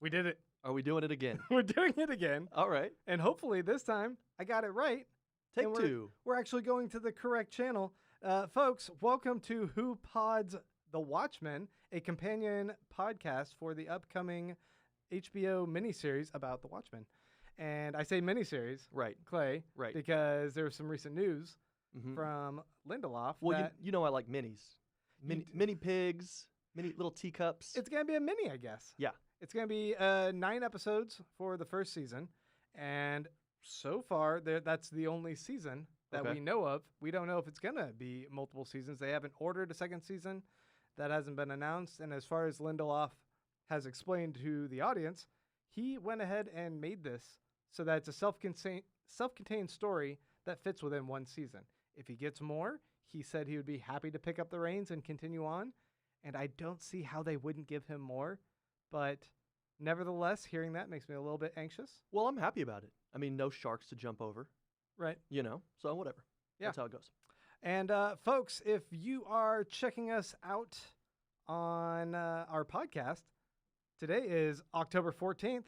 We did it. Are we doing it again? We're doing it again. All right. And hopefully this time I got it right. Take And two. We're actually going to the correct channel. Folks, welcome to Pods the Watchmen, a companion podcast for the upcoming HBO miniseries about the Watchmen. And I say miniseries, Right. Clay, Right. because there was some recent news Mm-hmm. from Lindelof. Well, that you know I like minis. Mini pigs, mini little teacups. it's going to be a mini, I guess. Yeah. It's going to be 9 episodes for the first season. And so far, that's the only season that we know of. We don't know if it's going to be multiple seasons. They haven't ordered a second season. That hasn't been announced. And as far as Lindelof has explained to the audience, he went ahead and made this so that it's a self-contained story that fits within one season. If he gets more, he said he would be happy to pick up the reins and continue on. And I don't see how they wouldn't give him more. But nevertheless, hearing that makes me a little bit anxious. Well, I'm happy about it. I mean, no sharks to jump over. Right. You know, so whatever. Yeah. That's how it goes. And folks, if you are checking us out on our podcast, today is October 14th,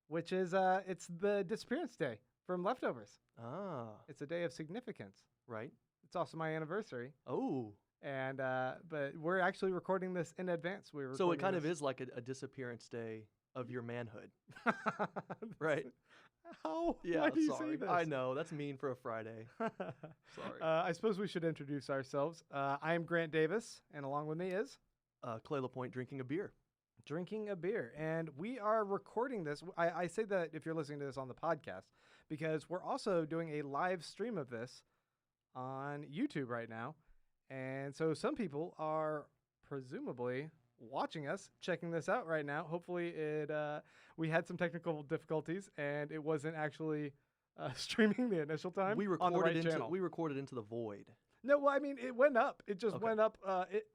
which is it's the disappearance day from Leftovers. Ah. It's a day of significance. Right. It's also my anniversary. Oh. And but we're actually recording this in advance. So it kind of is like a disappearance day of your manhood. Right. How? Yeah, Why do you sorry. say this? I know. That's mean for a Friday. Sorry. I suppose we should introduce ourselves. I am Grant Davis, and along with me is Clay LaPointe drinking a beer. Drinking a beer. And we are recording this. I say that if you're listening to this on the podcast, because we're also doing a live stream of this on YouTube right now. And so some people are presumably watching us, checking this out right now. Hopefully we had some technical difficulties and it wasn't actually streaming the initial time. We on the right recorded channel. we recorded into the void. No, well, I mean, it went up. It just Okay. went up.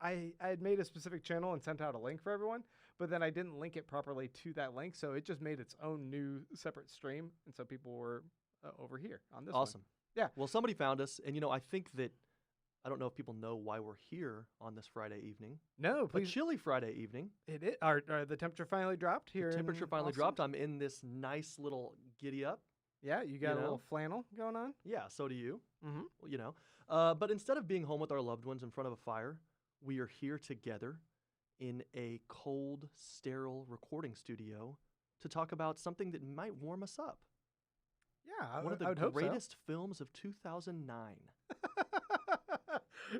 I had made a specific channel and sent out a link for everyone, but then I didn't link it properly to that link, so it just made its own new separate stream, and so people were over here on this one. Awesome. Yeah. Well, somebody found us, and I think that I don't know if people know why we're here on this Friday evening. No, A please. chilly Friday evening. It is. The temperature finally dropped here. The temperature in finally Austin. dropped. I'm in this nice little giddy up. Yeah, you got a know? little flannel going on. Yeah, so do you. Mm-hmm. Well, but instead of being home with our loved ones in front of a fire, we are here together in a cold, sterile recording studio to talk about something that might warm us up. Yeah, One of I would the hope so. greatest films of 2009.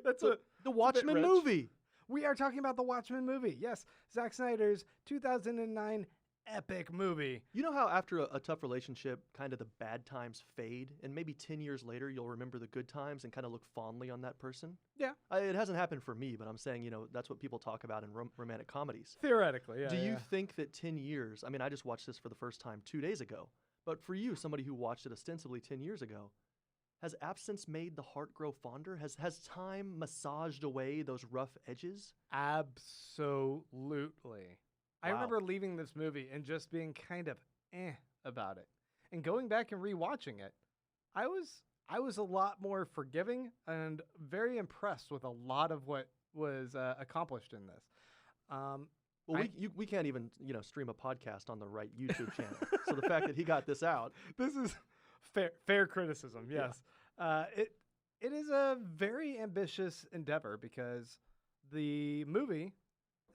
That's The Watchmen rich. movie. We are talking about the Watchmen movie. Yes, Zack Snyder's 2009 epic movie. You know how after a tough relationship, kind of the bad times fade, and maybe 10 years later, you'll remember the good times and kind of look fondly on that person? Yeah. It hasn't happened for me, but I'm saying, that's what people talk about in romantic comedies. Theoretically, yeah. Do you think that 10 years, I mean, I just watched this for the first time 2 days ago, but for you, somebody who watched it ostensibly 10 years ago, has absence made the heart grow fonder? Has time massaged away those rough edges? Absolutely. I Wow. remember leaving this movie and just being kind of about it. And going back and rewatching it, I was a lot more forgiving and very impressed with a lot of what was accomplished in this. Well, we can't even stream a podcast on the right YouTube channel. So the fact that he got this out, This is fair criticism, yes. It is a very ambitious endeavor because the movie,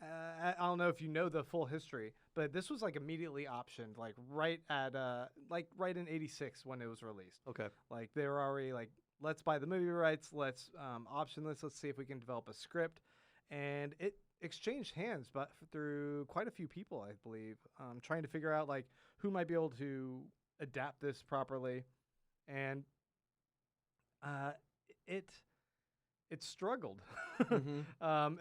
I don't know if you know the full history, but this was like immediately optioned, like right in '86 when it was released. okay, Like they were already like, let's buy the movie rights, let's option this, let's see if we can develop a script, and it exchanged hands, but through quite a few people, I believe, trying to figure out like who might be able to adapt this properly, and it struggled. Mhm.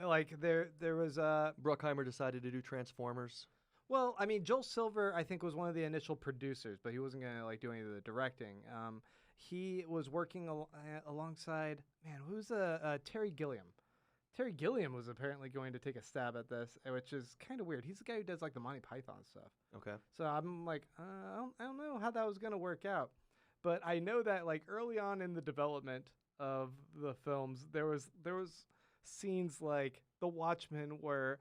Like there was Bruckheimer decided to do Transformers. well, I mean, Joel Silver, I think, was one of the initial producers, but he wasn't gonna like do any of the directing. He was working alongside who's Terry Gilliam. Terry Gilliam was apparently going to take a stab at this, which is kind of weird. He's the guy who does like the Monty Python stuff. Okay. So I'm like, I don't know how that was gonna work out, but I know that like early on in the development of the films, there was scenes like The Watchmen were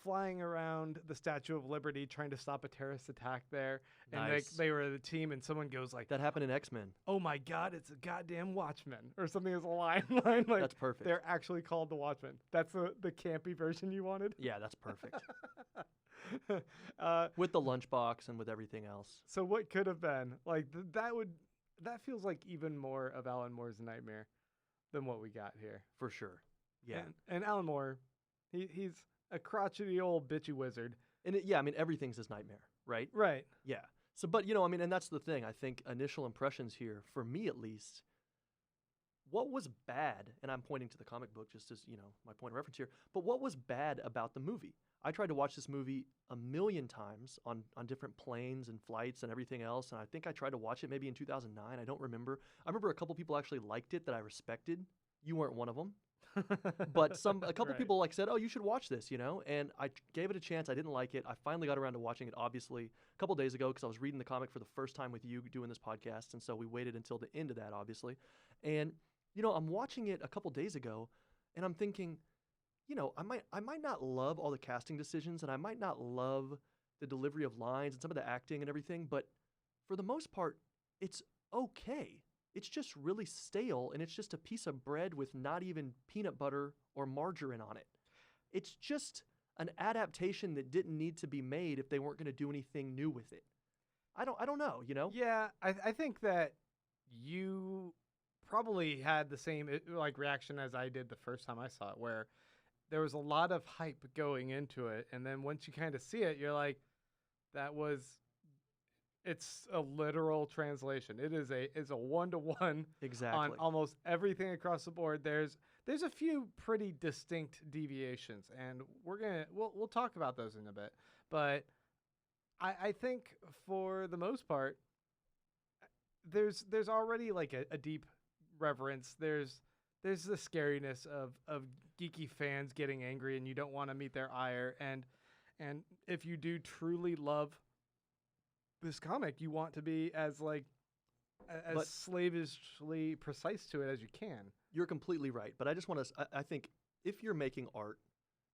flying around the Statue of Liberty trying to stop a terrorist attack there. And Nice. they were the team, and someone goes like, That happened in X-Men. "Oh my God, it's a goddamn Watchmen," or something as a line. Like, That's perfect. they're actually called the Watchmen. That's the campy version you wanted? Yeah, that's perfect. With the lunchbox and with everything else. So what could have been? Like, that feels like even more of Alan Moore's nightmare than what we got here. For sure. Yeah. And Alan Moore, he's a crotchety old bitchy wizard. And everything's his nightmare, right? Right. Yeah. So, but, and that's the thing. I think initial impressions here, for me at least, what was bad, and I'm pointing to the comic book just as, my point of reference here, but what was bad about the movie? I tried to watch this movie a million times on different planes and flights and everything else, and I think I tried to watch it maybe in 2009. I don't remember. I remember a couple people actually liked it that I respected. You weren't one of them. But a couple Right. people said, "Oh, you should watch this," and I gave it a chance. I didn't like it. I finally got around to watching it, obviously, a couple days ago because I was reading the comic for the first time with you doing this podcast, and so we waited until the end of that, obviously. And I'm watching it a couple days ago, and I'm thinking, I might not love all the casting decisions, and I might not love the delivery of lines and some of the acting and everything, but for the most part, it's okay. It's just really stale, and it's just a piece of bread with not even peanut butter or margarine on it. It's just an adaptation that didn't need to be made if they weren't going to do anything new with it. I don't know, Yeah, I think that you probably had the same reaction as I did the first time I saw it, where there was a lot of hype going into it, and then once you kind of see it, you're like, it's a literal translation. It's a 1-to-1 Exactly. on almost everything across the board. There's a few pretty distinct deviations, and we'll talk about those in a bit. But I think for the most part, there's already like a deep reverence. There's the scariness of geeky fans getting angry, and you don't want to meet their ire. And if you do truly love this comic, you want to be as slavishly precise to it as you can. You're completely right, but I just want to. I think if you're making art,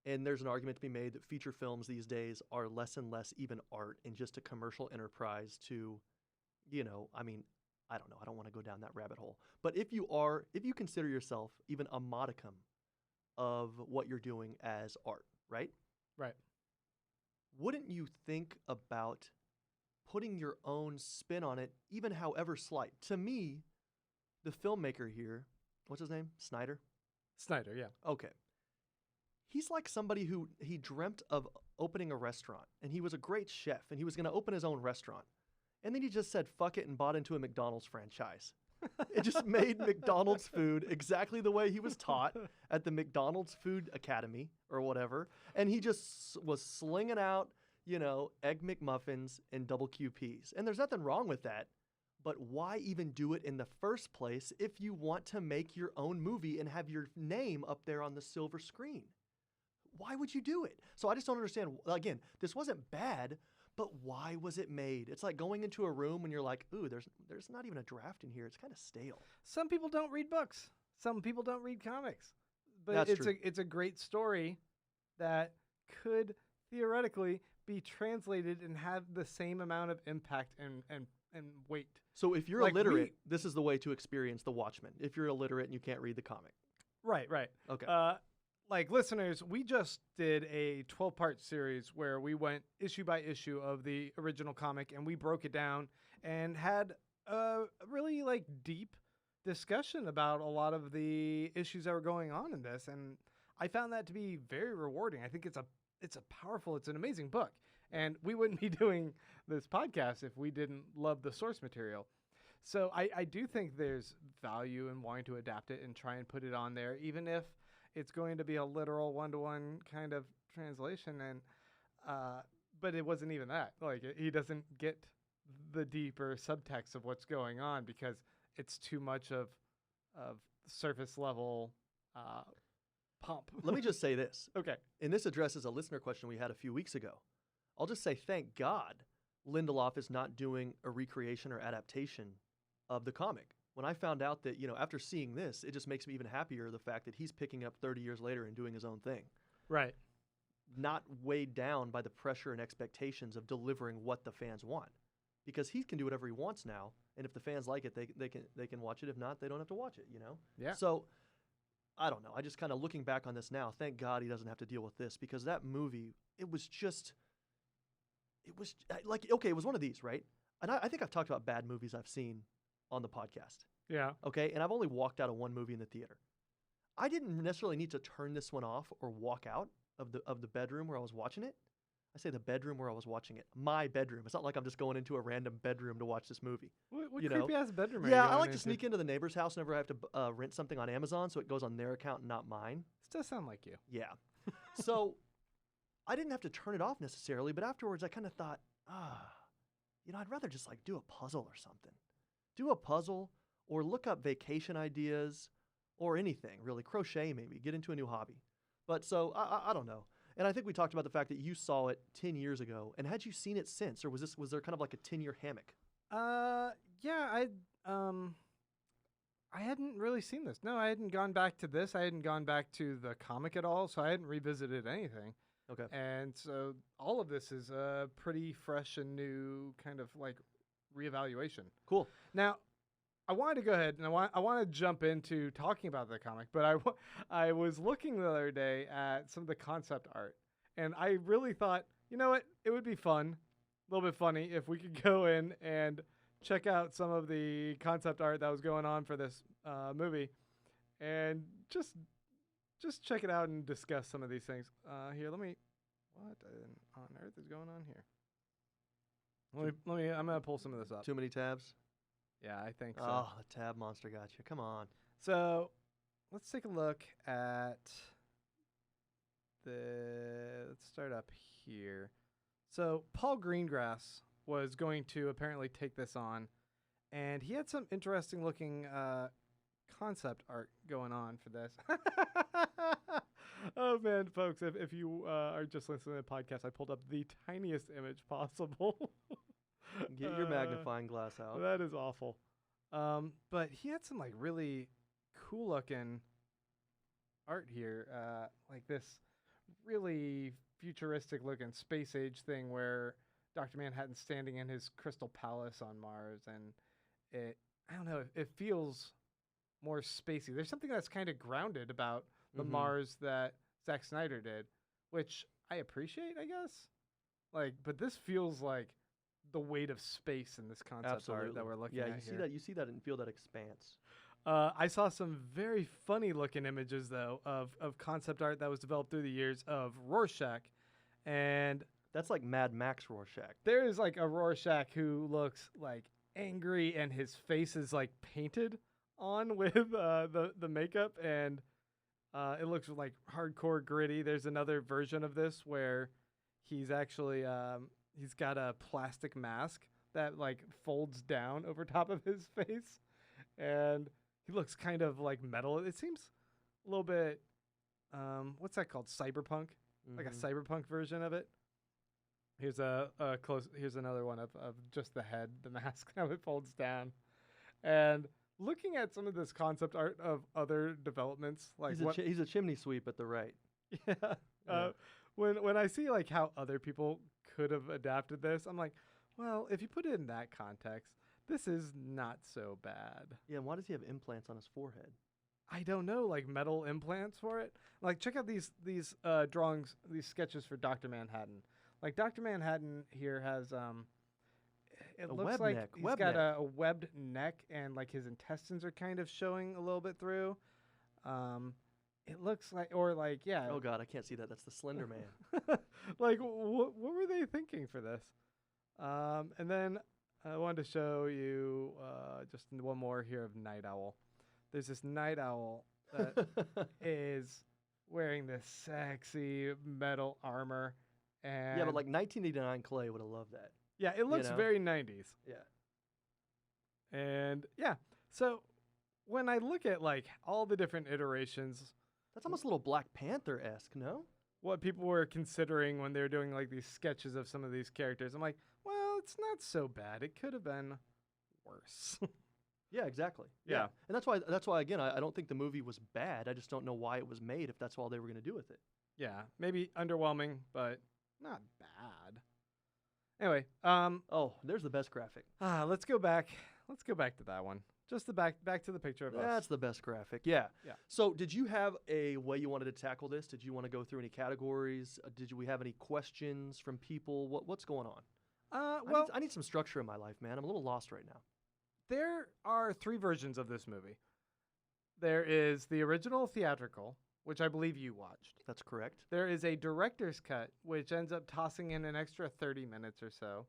and there's an argument to be made that feature films these days are less and less even art and just a commercial enterprise to, I don't know. I don't want to go down that rabbit hole. But if you consider yourself even a modicum of what you're doing as art, right? Right. Wouldn't you think about putting your own spin on it, even however slight? To me, the filmmaker here, what's his name? Snyder, yeah. Okay. He's like somebody who he dreamt of opening a restaurant, and he was a great chef, and he was going to open his own restaurant. And then he just said, fuck it, and bought into a McDonald's franchise. It just made McDonald's food exactly the way he was taught at the McDonald's Food Academy or whatever. And he just was slinging out, Egg McMuffins and double QPs. And there's nothing wrong with that. But why even do it in the first place if you want to make your own movie and have your name up there on the silver screen? Why would you do it? So I just don't understand. Again, this wasn't bad, but why was it made? It's like going into a room and you're like, ooh, there's not even a draft in here. It's kind of stale. Some people don't read books. Some people don't read comics. But That's true. It's a great story that could theoretically be translated and have the same amount of impact and weight. So if you're illiterate, this is the way to experience The Watchmen. If you're illiterate and you can't read the comic. Right. Okay. Listeners, we just did a 12-part series where we went issue by issue of the original comic, and we broke it down and had a really deep discussion about a lot of the issues that were going on in this, and I found that to be very rewarding. I think it's an amazing book, and we wouldn't be doing this podcast if we didn't love the source material. So I do think there's value in wanting to adapt it and try and put it on there, even if it's going to be a literal 1-to-1 kind of translation. And but it wasn't even that. He doesn't get the deeper subtext of what's going on because it's too much of surface level pump. Let me just say this. Okay. And this addresses a listener question we had a few weeks ago. I'll just say thank God Lindelof is not doing a recreation or adaptation of the comic. When I found out that, after seeing this, it just makes me even happier the fact that he's picking up 30 years later and doing his own thing. Right. not weighed down by the pressure and expectations of delivering what the fans want, because he can do whatever he wants now, and if the fans like it, they can watch it. If not, they don't have to watch it. Yeah. So I don't know. I just kind of looking back on this now, thank God he doesn't have to deal with this, because that movie, it was like, okay, it was one of these, right? And I think I've talked about bad movies I've seen on the podcast. Yeah. Okay, and I've only walked out of one movie in the theater. I didn't necessarily need to turn this one off or walk out of the bedroom where I was watching it. I say the bedroom where I was watching it. My bedroom. It's not like I'm just going into a random bedroom to watch this movie. What creepy ass bedroom are you Yeah, I going like to into? sneak into the neighbor's house whenever I have to rent something on Amazon, so it goes on their account and not mine. This does sound like you. Yeah. So I didn't have to turn it off necessarily, but afterwards I kind of thought, I'd rather just like do a puzzle or something. Do a puzzle or look up vacation ideas or anything, really. Crochet maybe. Get into a new hobby. But so I don't know. And I think we talked about the fact that you saw it 10 years ago. And had you seen it since, or was there kind of like a 10-year hammock? Yeah, I hadn't really seen this. No, I hadn't gone back to this. I hadn't gone back to the comic at all, so I hadn't revisited anything. Okay. And so all of this is a pretty fresh and new kind of like reevaluation. Cool. Now, I wanted to go ahead and I want to jump into talking about the comic, but I was looking the other day at some of the concept art, and I really thought, you know what, it would be fun, a little bit funny, if we could go in and check out some of the concept art that was going on for this movie, and just check it out and discuss some of these things. Here, what on earth is going on here? Let me. I'm gonna pull some of this up. Too many tabs? Yeah, I think so. Oh, the tab monster got you. Come on. So, let's take a look at let's start up here. So, Paul Greengrass was going to apparently take this on, and he had some interesting looking concept art going on for this. Oh man, folks, if you are just listening to the podcast, I pulled up the tiniest image possible. Get your magnifying glass out. That is awful. But he had some like really cool looking art here, like this really futuristic looking space age thing where Dr. Manhattan's standing in his crystal palace on Mars, and I don't know, it feels more spacey. There's something that's kind of grounded about the Mars that Zack Snyder did, which I appreciate, I guess. Like, but this feels like the weight of space in this concept art that we're looking at here. You see that and feel that expanse. I saw some very funny looking images though of concept art that was developed through the years of Rorschach, and that's like Mad Max Rorschach. There is like a Rorschach who looks like angry, and his face is like painted on with the makeup, and it looks like hardcore gritty. There's another version of this where he's actually he's got a plastic mask that like folds down over top of his face, and he looks kind of like metal. It seems a little bit what's that called? Cyberpunk, like a cyberpunk version of it. Here's here's another one of just the head, the mask how it folds down, and looking at some of this concept art of other developments, like he's a chimney sweep at the right. Yeah. When I see like how other people could have adapted this, I'm like, well, if you put it in that context, this is not so bad. Yeah, and why does he have implants on his forehead? I don't know, like metal implants for it. Like, check out these drawings, these sketches for Dr. Manhattan. Like, Dr. Manhattan here has it looks like he's got a webbed neck, and like his intestines are kind of showing a little bit through. It looks like, or like, yeah. Oh God, I can't see that. That's the Slender Man. Like, what were they thinking for this? And then I wanted to show you just one more here of Night Owl. There's this Night Owl that is wearing this sexy metal armor. And yeah, but like 1989 Clay would have loved that. Yeah, it looks very 90s. Yeah. And yeah, so when I look at like all the different iterations, that's almost a little Black Panther-esque, no? What people were considering when they were doing like these sketches of some of these characters, I'm like, well, it's not so bad. It could have been worse. Yeah, exactly. Yeah. And that's why again, I don't think the movie was bad. I just don't know why it was made if that's all they were going to do with it. Yeah, maybe underwhelming, but not bad. Anyway, Oh, there's the best graphic. let's go back. Let's go back to that one. Just the back to the picture of us. That's the best graphic. Yeah. Yeah. So, did you have a way you wanted to tackle this? Did you want to go through any categories? We have any questions from people? What's going on? Well, I need some structure in my life, man. I'm a little lost right now. there are 3 versions of this movie. There is the original theatrical, which I believe you watched. That's correct. There is a director's cut, which ends up tossing in an extra 30 minutes or so.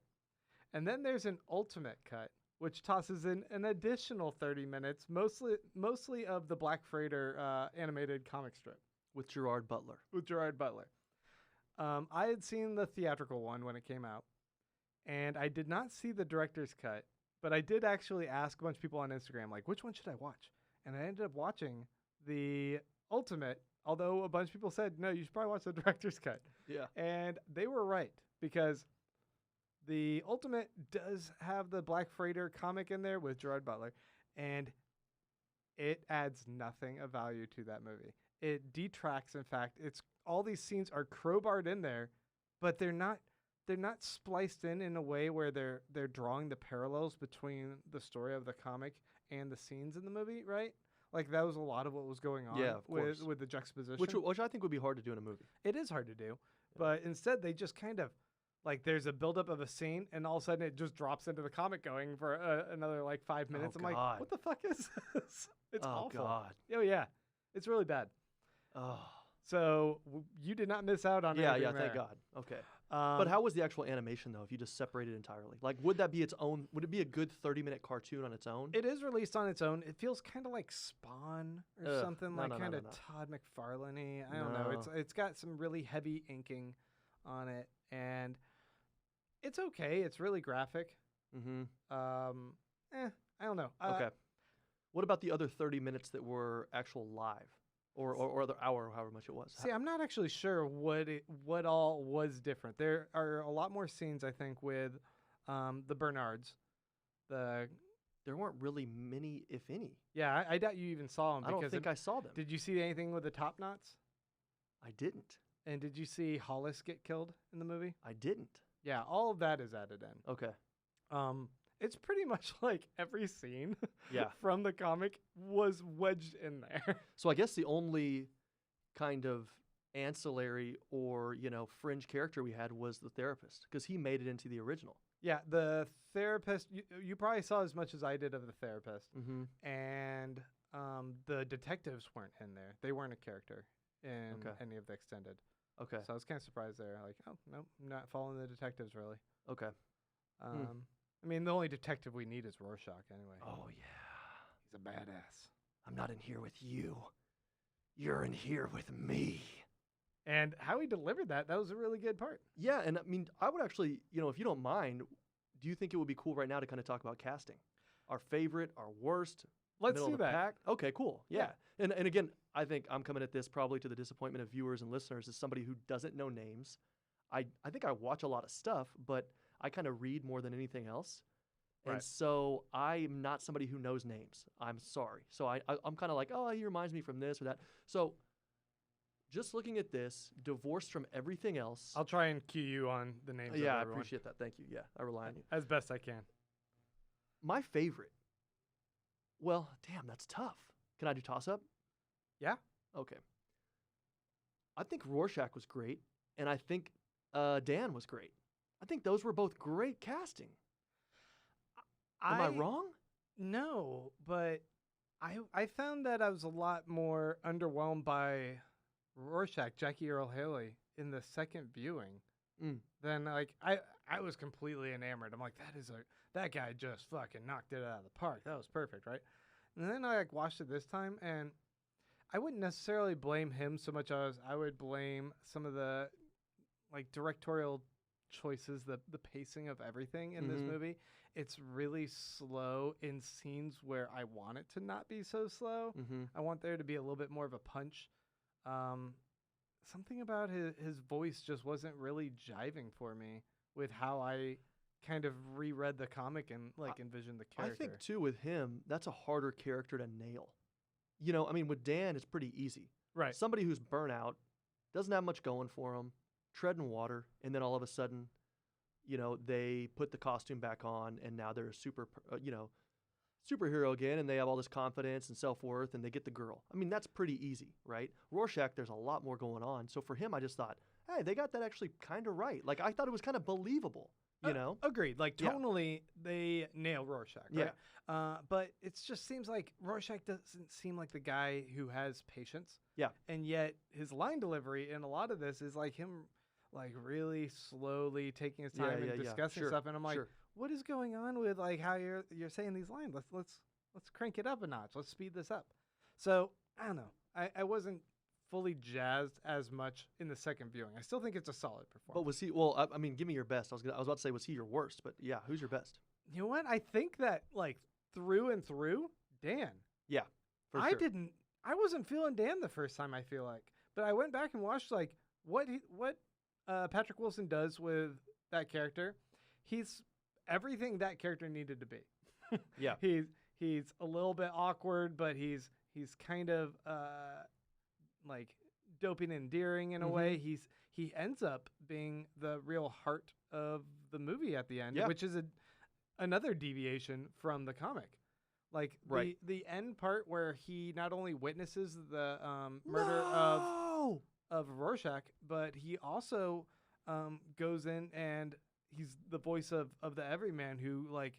And then there's an ultimate cut, which tosses in an additional 30 minutes, mostly of the Black Freighter animated comic strip. With Gerard Butler. I had seen the theatrical one when it came out, and I did not see the director's cut, but I did actually ask a bunch of people on Instagram, like, which one should I watch? And I ended up watching the ultimate, although a bunch of people said, no, you should probably watch the director's cut. Yeah. And they were right, because the ultimate does have the Black Freighter comic in there with Gerard Butler, and it adds nothing of value to that movie. It detracts. In fact, it's all these scenes are crowbarred in there, but they're not spliced in a way where they're drawing the parallels between the story of the comic and the scenes in the movie, right? Like that was a lot of what was going on with the juxtaposition. Which I think would be hard to do in a movie. It is hard to do, but instead they just kind of like there's a buildup of a scene and all of a sudden it just drops into the comic going for another like 5 minutes. I'm like, what the fuck is this? It's awful. God. Oh yeah, it's really bad. Oh. So you did not miss out on anything there. Thank God. Okay. But how was the actual animation though? If you just separate it entirely, like would that be its own? Would it be a good 30-minute cartoon on its own? It is released on its own. It feels kind of like Spawn or something, kind of Todd McFarlane-y. I don't know. It's got some really heavy inking on it, and it's okay. It's really graphic. Mm-hmm. I don't know. Okay. What about the other 30 minutes that were actual live? Or the hour, or however much it was. See, I'm not actually sure what all was different. There are a lot more scenes, I think, with the Bernards. There weren't really many, if any. Yeah, I doubt you even saw them. I don't think I saw them. Did you see anything with the Top Knots? I didn't. And did you see Hollis get killed in the movie? I didn't. Yeah, all of that is added in. Okay. It's pretty much like every scene Yeah. from the comic was wedged in there. So I guess the only kind of ancillary or, fringe character we had was the therapist because he made it into the original. Yeah, the therapist, you probably saw as much as I did of the therapist. Mm-hmm. And the detectives weren't in there. They weren't a character in any of the extended. Okay. So I was kind of surprised there. Like, oh, no, I'm not following the detectives really. Okay. I mean, the only detective we need is Rorschach anyway. Oh, yeah. He's a badass. I'm not in here with you. You're in here with me. And how he delivered that was a really good part. Yeah, and I mean, I would actually, if you don't mind, do you think it would be cool right now to kind of talk about casting? Our favorite, our worst, Let's middle do of the that. pack? Okay, cool. Yeah. And again, I think I'm coming at this probably to the disappointment of viewers and listeners as somebody who doesn't know names. I think I watch a lot of stuff, but I kind of read more than anything else. Right. And so I'm not somebody who knows names. I'm sorry. So I'm kind of like, oh, he reminds me from this or that. So just looking at this, divorced from everything else. I'll try and cue you on the names of Yeah, I everyone. appreciate that. Thank you. Yeah, I rely on you. As best I can. My favorite. Well, damn, that's tough. Can I do toss-up? Yeah. Okay. I think Rorschach was great, and I think Dan was great. I think those were both great casting. Am I wrong? No, but I found that I was a lot more underwhelmed by Rorschach, Jackie Earle Haley, in the second viewing than like I was completely enamored. I'm like, that guy just fucking knocked it out of the park. That was perfect, right? And then I watched it this time, and I wouldn't necessarily blame him so much as I would blame some of the like directorial choices, the pacing of everything in this movie. It's really slow in scenes where I want it to not be so slow. I want there to be a little bit more of a punch. Something about his voice just wasn't really jiving for me with how I kind of reread the comic and like envisioned the character. I think too with him, that's a harder character to nail. I mean, with Dan, it's pretty easy. Right. Somebody who's burnout, doesn't have much going for him, treading water, and then all of a sudden, they put the costume back on, and now they're a superhero again, and they have all this confidence and self-worth, and they get the girl. I mean, that's pretty easy, right? Rorschach, there's a lot more going on. So for him, I just thought, hey, they got that actually kind of right. Like, I thought it was kind of believable, Agreed. Like, tonally, they nail Rorschach, right? But it just seems like Rorschach doesn't seem like the guy who has patience. Yeah. And yet his line delivery in a lot of this is like him, like, really slowly taking his time and discussing stuff. And I'm like, what is going on with, like, how you're saying these lines? Let's crank it up a notch. Let's speed this up. So I don't know. I wasn't fully jazzed as much in the second viewing. I still think it's a solid performance. But was he? Well, I mean, give me your best. I was about to say, was he your worst? But yeah, who's your best? You know what? I think that, like, through and through, Dan. Yeah, for sure. I wasn't feeling Dan the first time, I feel like, but I went back and watched, like, what Patrick Wilson does with that character. He's everything that character needed to be. Yeah. He's a little bit awkward, but he's kind of like dopey and endearing in a way. He ends up being the real heart of the movie at the end, which is another deviation from the comic. Like the end part where he not only witnesses the murder of Rorschach, but he also goes in and he's the voice of the everyman who, like,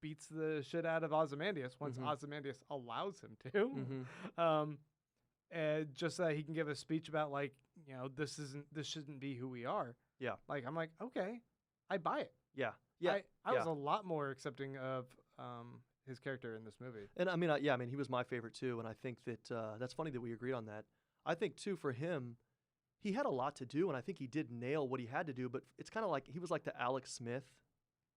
beats the shit out of Ozymandias once Ozymandias allows him to. And just so that he can give a speech about, like, this shouldn't be who we are. Yeah. Like, I'm like, okay, I buy it. Yeah. Yeah. I was a lot more accepting of his character in this movie. And I mean, he was my favorite too. And I think that that's funny that we agreed on that. I think too, for him, he had a lot to do, and I think he did nail what he had to do. But it's kind of like he was like the Alex Smith.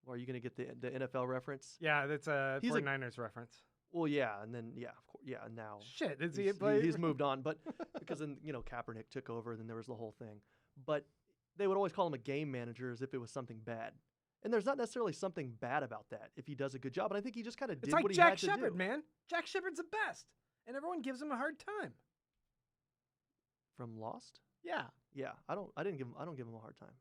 Or are you going to get the NFL reference? Yeah, that's a 49ers reference. Well, yeah, and then of course, and now shit, he's moved on, but because then Kaepernick took over, then there was the whole thing. But they would always call him a game manager as if it was something bad. And there's not necessarily something bad about that if he does a good job. And I think he just kind of did what he had to do. It's like Jack Shepherd, man. Jack Shepherd's the best, and everyone gives him a hard time. From Lost? Yeah. Yeah. I don't give him a hard time.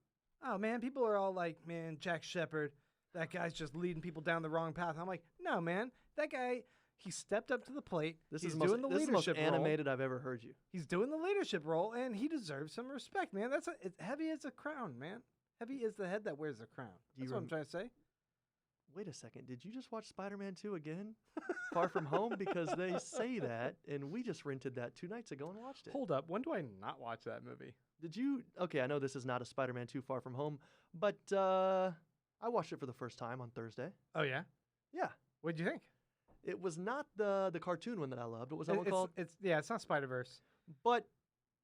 Oh man, people are all like, man, Jack Shepherd, that guy's just leading people down the wrong path. I'm like, no, man, that guy, he stepped up to the plate. This is the most animated I've ever heard you. He's doing the leadership role, and he deserves some respect, man. It's heavy as a crown, man. Heavy is the head that wears the crown. That's what I'm trying to say. Wait a second. Did you just watch Spider-Man 2 again? Far From Home? Because they say that, and we just rented that 2 nights ago and watched it. Hold up. When do I not watch that movie? Did you? Okay, I know this is not a Spider-Man 2 Far From Home, but I watched it for the first time on Thursday. Oh, yeah? Yeah. What'd you think? It was not the cartoon one that I loved. What was that one called? It's not Spider-Verse. But,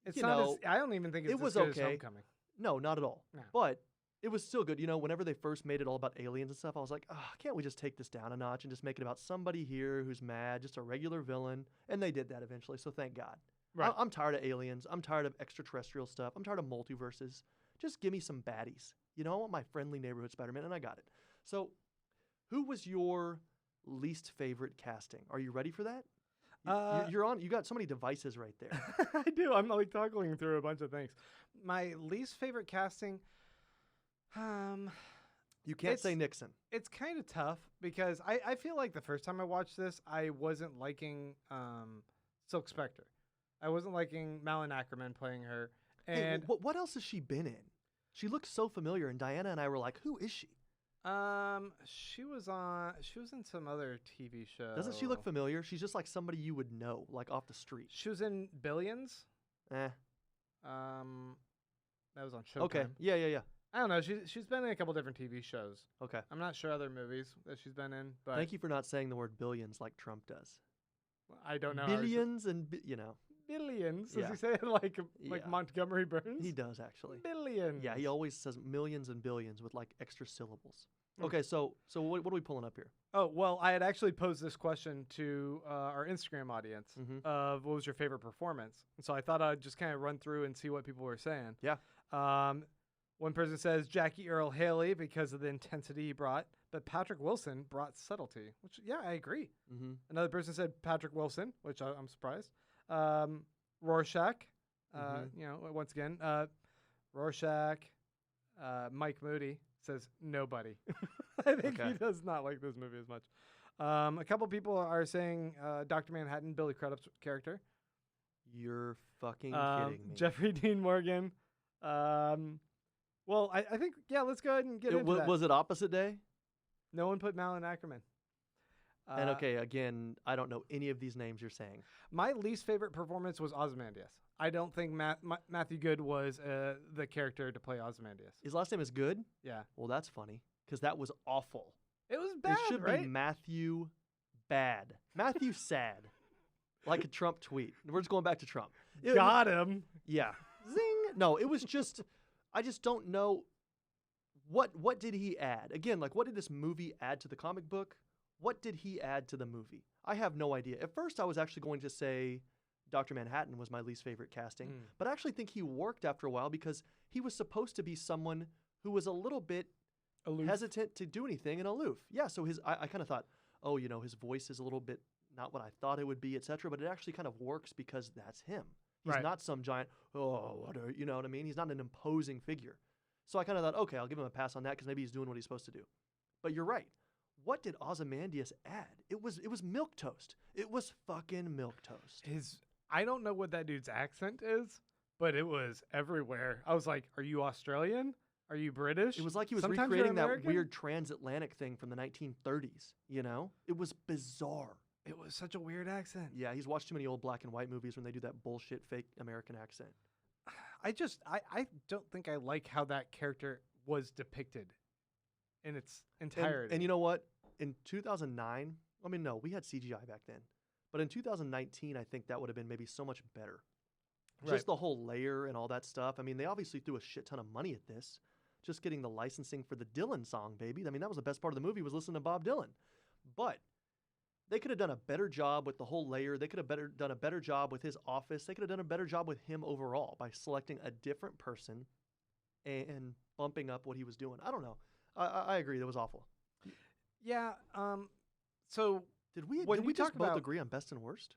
it's not I don't even think it's as good as Homecoming. No, not at all. No. But it was still good. Whenever they first made it all about aliens and stuff, I was like, can't we just take this down a notch and just make it about somebody here who's mad, just a regular villain? And they did that eventually, so thank God. Right. I'm tired of aliens. I'm tired of extraterrestrial stuff. I'm tired of multiverses. Just give me some baddies. I want my friendly neighborhood Spider-Man, and I got it. So, who was your least favorite casting? Are you ready for that? You're on. You got so many devices right there. I do. I'm like toggling through a bunch of things. My least favorite casting. You can't say Nixon. It's kind of tough because I feel like the first time I watched this, I wasn't liking Silk Spectre. I wasn't liking Malin Ackerman playing her. And hey, what else has she been in? She looks so familiar, and Diana and I were like, "Who is she?" She was in some other TV show. Doesn't she look familiar? She's just like somebody you would know, like off the street. She was in Billions. That was on Showtime. Okay. Yeah. I don't know. She's been in a couple different TV shows. Okay. I'm not sure other movies that she's been in, but thank you for not saying the word billions like Trump does. I don't know. Billions and Billions. Does he say it like Montgomery Burns? He does actually. Billions. Yeah, he always says millions and billions with like extra syllables. Okay, so what are we pulling up here? Oh, well, I had actually posed this question to our Instagram audience of what was your favorite performance. And so I thought I'd just kind of run through and see what people were saying. Yeah. One person says Jackie Earle Haley because of the intensity he brought, but Patrick Wilson brought subtlety, which, yeah, I agree. Another person said Patrick Wilson, which I'm surprised. Rorschach, Once again, Rorschach, Mike Moody says nobody. I think he does not like this movie as much. A couple people are saying Dr. Manhattan, Billy Crudup's character. You're fucking kidding me. Jeffrey Dean Morgan. Well, I think, let's go ahead and get into that. Was it opposite day? No one put Malin Ackerman. And again, I don't know any of these names you're saying. My least favorite performance was Ozymandias. I don't think Matthew Good was the character to play Ozymandias. His last name is Good? Yeah. Well, that's funny, because that was awful. It was bad, It should be Matthew Bad. Matthew Sad. Like a Trump tweet. We're just going back to Trump. Got him. Yeah. Zing. No, it was just, I just don't know. What did he add? Again, like, what did this movie add to the comic book? What did he add to the movie? I have no idea. At first, I was actually going to say Dr. Manhattan was my least favorite casting, but I actually think he worked after a while because he was supposed to be someone who was a little bit hesitant to do anything and aloof. Yeah, so I kind of thought, oh, his voice is a little bit not what I thought it would be, etc. But it actually kind of works because that's him. He's not some giant, you know what I mean? He's not an imposing figure. So I kind of thought, okay, I'll give him a pass on that because maybe he's doing what he's supposed to do. But you're right. What did Ozymandias add? It was milquetoast. It was fucking milquetoast. I don't know what that dude's accent is, but it was everywhere. I was like, are you Australian? Are you British? It was like he was recreating that weird transatlantic thing from the 1930s, It was bizarre. It was such a weird accent. Yeah, he's watched too many old black and white movies when they do that bullshit fake American accent. I don't think I like how that character was depicted in its entirety. And you know what? In 2009, we had CGI back then. But in 2019, I think that would have been maybe so much better. Just the whole layer and all that stuff. They obviously threw a shit ton of money at this. Just getting the licensing for the Dylan song, baby. That was the best part of the movie, was listening to Bob Dylan. But they could have done a better job with the whole layer. They could have done a better job with his office. They could have done a better job with him overall by selecting a different person and bumping up what he was doing. I don't know. I agree. That was awful. Yeah. So did we just both agree on best and worst?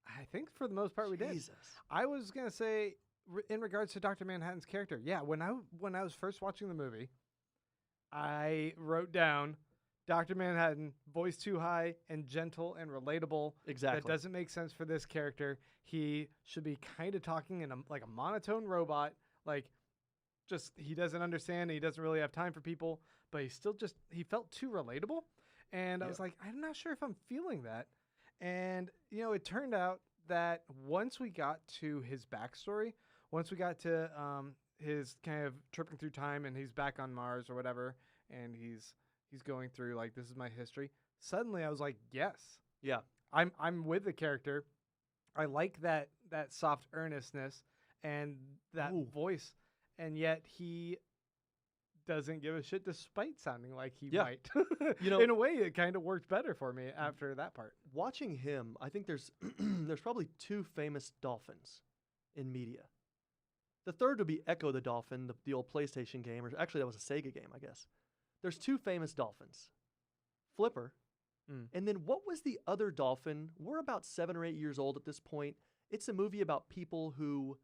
I think for the most part we did. I was going to say, in regards to Dr. Manhattan's character, when I was first watching the movie, I wrote down Dr. Manhattan, voice too high and gentle and relatable. Exactly. That doesn't make sense for this character. He should be kind of talking in like a monotone robot. He doesn't understand. He doesn't really have time for people, but he felt too relatable. And I was like, I'm not sure if I'm feeling that. And, it turned out that once we got to his backstory, once we got to his kind of tripping through time and he's back on Mars or whatever, and he's going through this is my history. Suddenly I was like, yes. Yeah. I'm with the character. I like that soft earnestness and that voice, and yet he doesn't give a shit despite sounding like he might. In a way, it kind of worked better for me after that part. Watching him, I think there's probably two famous dolphins in media. The third would be Echo the Dolphin, the old PlayStation game, or actually that was a Sega game, I guess. There's two famous dolphins, Flipper, and then what was the other dolphin? We're about 7 or 8 years old at this point. It's a movie about people who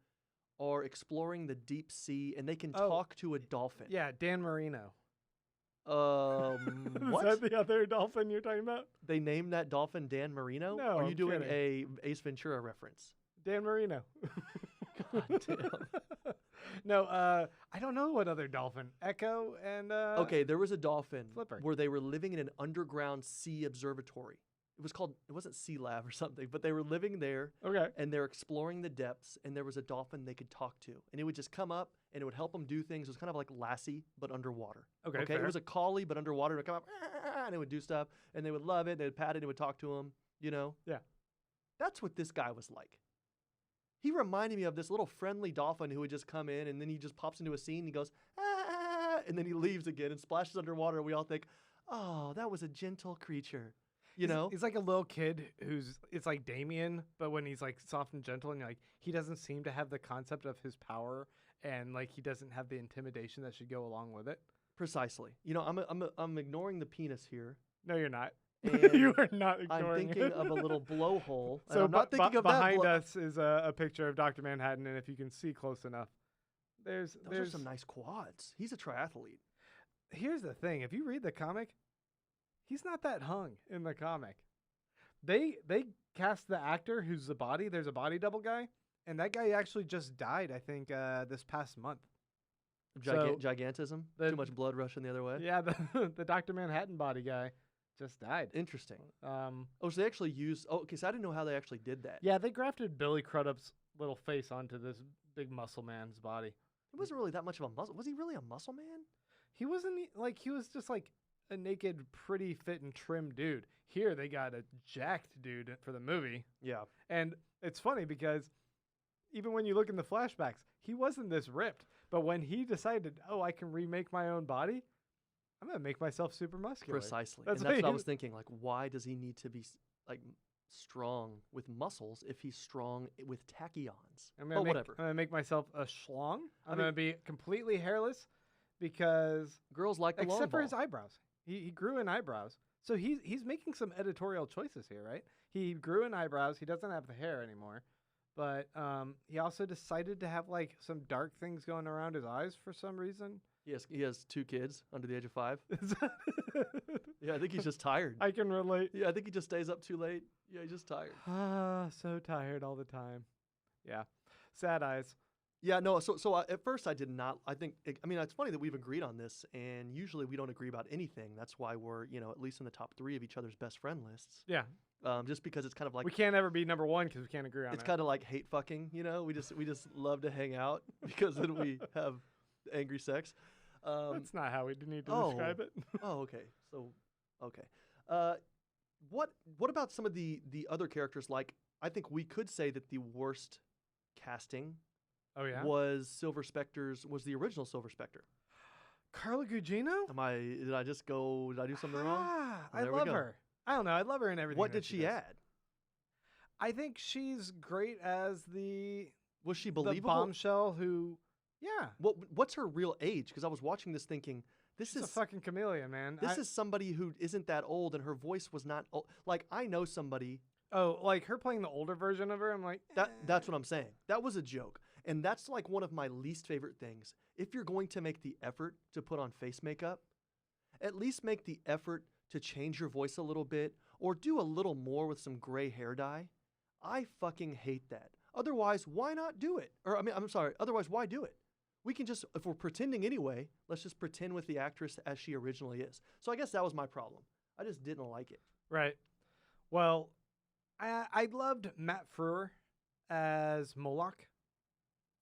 are exploring the deep sea, and they can talk to a dolphin. Yeah, Dan Marino. What? Is that the other dolphin you're talking about? They named that dolphin Dan Marino? No, Are you doing a Ace Ventura reference? Dan Marino. God damn. No, I don't know what other dolphin. Echo and Okay, there was a dolphin Flipper. where they were living in an underground sea observatory. It wasn't Sea Lab or something, but they were living there. Okay. And they're exploring the depths, and there was a dolphin they could talk to. And it would just come up, and it would help them do things. It was kind of like Lassie, but underwater. Okay. It was a collie, but underwater. It would come up, and it would do stuff, and they would love it. They would pat it, and it would talk to them, Yeah. That's what this guy was like. He reminded me of this little friendly dolphin who would just come in, and then he just pops into a scene, and he goes, and then he leaves again and splashes underwater, and we all think, oh, that was a gentle creature. He's like a little kid it's like Damien, but when he's soft and gentle, and he doesn't seem to have the concept of his power, and he doesn't have the intimidation that should go along with it. Precisely. I'm ignoring the penis here. No, you're not. And You are not I'm ignoring thinking it. of a little blowhole. And So I'm not thinking of that. behind us is a picture of Dr. Manhattan, and if you can see close enough, Those are some nice quads. He's a triathlete. Here's the thing: if you read the comic, he's not that hung in the comic. They cast the actor who's the body. There's a body double guy, and that guy actually just died. I think this past month. Gigantism. the- Too much blood rushing the other way. Yeah, the Dr. Manhattan body guy just died. Interesting. Um, Oh, so they actually used. Oh, okay. So I didn't know how they actually did that. yeah, they grafted Billy Crudup's little face onto this big muscle man's body. He wasn't really that much of a muscle. Was he really a muscle man? He wasn't like he was just like a naked, pretty fit and trim dude. Here they got a jacked dude for the movie. Yeah. And it's funny because even when you look in the flashbacks, he wasn't this ripped. But when he decided, oh, I can remake my own body, I'm going to make myself super muscular. Precisely. That's And that's what what I he- was thinking. Like, why does he need to be like strong with muscles if he's strong with tachyons? But whatever. I'm going to make myself a schlong. I I'm mean- going to be completely hairless because, Girls like the long except for ball. his eyebrows. He grew in eyebrows. So he's making some editorial choices here, right? He grew in eyebrows. He doesn't have the hair anymore. But he also decided to have like some dark things going around his eyes for some reason. He has 2 kids under the age of 5. Yeah, I think he's just tired. I can relate. Yeah, I think he just stays up too late. Yeah, he's just tired. So tired all the time. Yeah. Sad eyes. Yeah, no. So at first I did not. I think. I mean, it's funny that we've agreed on this, and usually we don't agree about anything. That's why we're at least in the top 3 of each other's best friend lists. Yeah. Just because it's kind of like We can't ever be number 1 because we can't agree on it's it. kind of like hate fucking. We just love to hang out because then we have angry sex. That's not how we need to oh. describe it. Oh, okay. So, okay. What about some of the other characters? Like, I think we could say that the worst casting Oh, yeah? was the original Silver Spectre. Carla Gugino? Did I do something wrong? I there we love go. her. I don't know. I love her in everything. What that did she does. add? I think she's great as the Was she the believable? bombshell who, yeah. What's her real age? Because I was watching this thinking, this She's is a fucking chameleon, man. this is somebody who isn't that old, and her voice was not old. Like, I know somebody. Oh, like her playing the older version of her. I'm like, That's what I'm saying. That was a joke. And that's like one of my least favorite things. If you're going to make the effort to put on face makeup, at least make the effort to change your voice a little bit or do a little more with some gray hair dye. I fucking hate that. Otherwise, why not do it? Or, I mean, I'm sorry. Otherwise, why do it? We can just, if we're pretending anyway, let's just pretend with the actress as she originally is. So I guess that was my problem. I just didn't like it. Right. Well, I loved Matt Frewer as Moloch,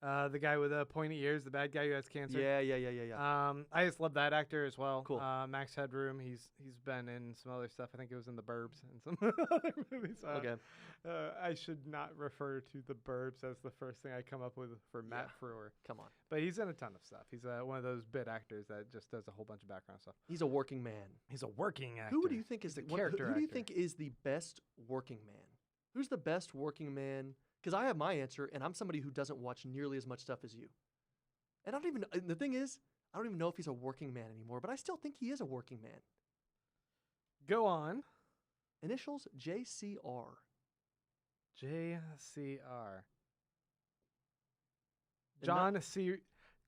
the guy with the pointy ears, the bad guy who has cancer. Yeah. I just love that actor as well. Cool. Max Headroom. He's been in some other stuff. I think it was in The Burbs and some other movies. Okay. I should not refer to The Burbs as the first thing I come up with for Matt Frewer. Come on. But he's in a ton of stuff. He's one of those bit actors that just does a whole bunch of background stuff. He's a working man. He's a working actor. Who do you think is He's the a character Who do you actor. think is the best working man? Who's the best working man? Because I have my answer, and I'm somebody who doesn't watch nearly as much stuff as you. And I don't even. And the thing is, I don't even know if he's a working man anymore. But I still think he is a working man. Go on. Initials JCR. JCR. And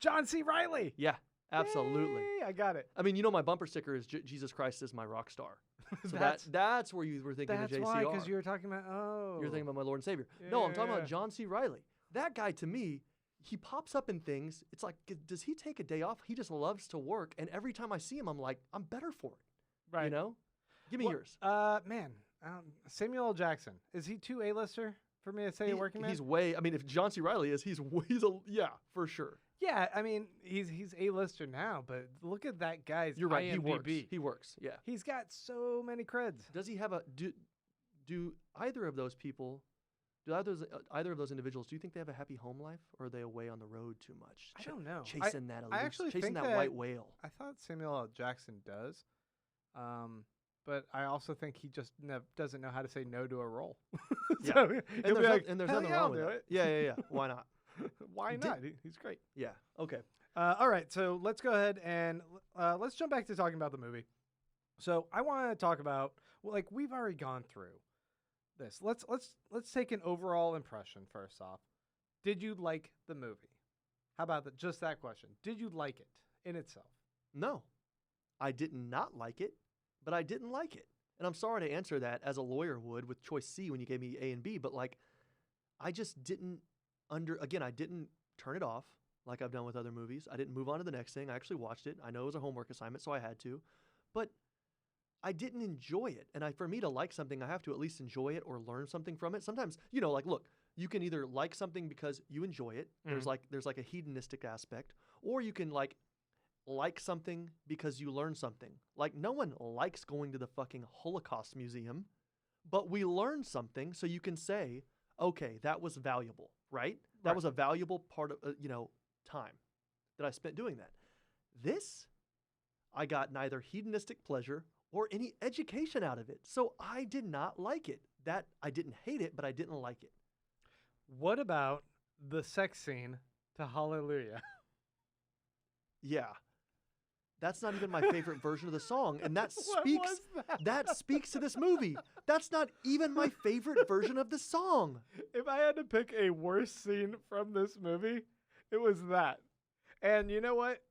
John C. Riley. Yeah, absolutely. Yay, I got it. I mean, my bumper sticker is Jesus Christ is my rock star. So that's where you were thinking of That's JCR. why, because you were talking about You're You're thinking about my Lord and Savior. No, I'm talking Yeah. about John C. Riley. That guy, to me, he pops up in things. It's like, does he take a day off? He just loves to work. And every time I see him, I'm like, I'm better for it. right. You know? Give me yours. Man, Samuel L. Jackson. Is he too A-lister for me to say a working man? He's way, I mean, if John C. Riley is, yeah, for sure. Yeah, I mean, he's A-lister now, but look at that guy's You're right. IMDb. He works. Yeah. He's got so many creds. Does he have do either of those people, either of those individuals, do you think they have a happy home life, or are they away on the road too much? I don't know. Chasing that, I actually chasing think that that white whale. I thought Samuel L. Jackson does, but I also think he just doesn't know how to say no to a role. Yeah. So And he'll be there's, like, and there's "Hell nothing yeah, wrong I'll with do it. it." Yeah. Why not? Why not? He's great. Yeah. Okay. All right, so let's go ahead and let's jump back to talking about the movie. So I want to talk about, well, like, we've already gone through this. Let's take an overall impression first off. Did you like the movie? How about that? Just that question. Did you like it in itself? No, I did not like it, but I didn't like it. And I'm sorry to answer that as a lawyer would with choice C when you gave me A and B, but like, I just didn't I didn't turn it off like I've done with other movies. I didn't move on to the next thing. I actually watched it. I know it was a homework assignment, so I had to, but I didn't enjoy it. And for me to like something, I have to at least enjoy it or learn something from it. Sometimes, like, look, you can either like something because you enjoy it. There's like a hedonistic aspect, or you can like something because you learn something. Like, no one likes going to the fucking Holocaust Museum, but we learned something, so you can say, okay, that was valuable, right? That was a valuable part of, time that I spent doing that. This, I got neither hedonistic pleasure or any education out of it. So I did not like it. That I didn't hate it, but I didn't like it. What about the sex scene to Hallelujah? Yeah. That's not even my favorite version of the song, and that speaks to this movie. That's not even my favorite version of the song. If I had to pick a worse scene from this movie, it was that. And you know what?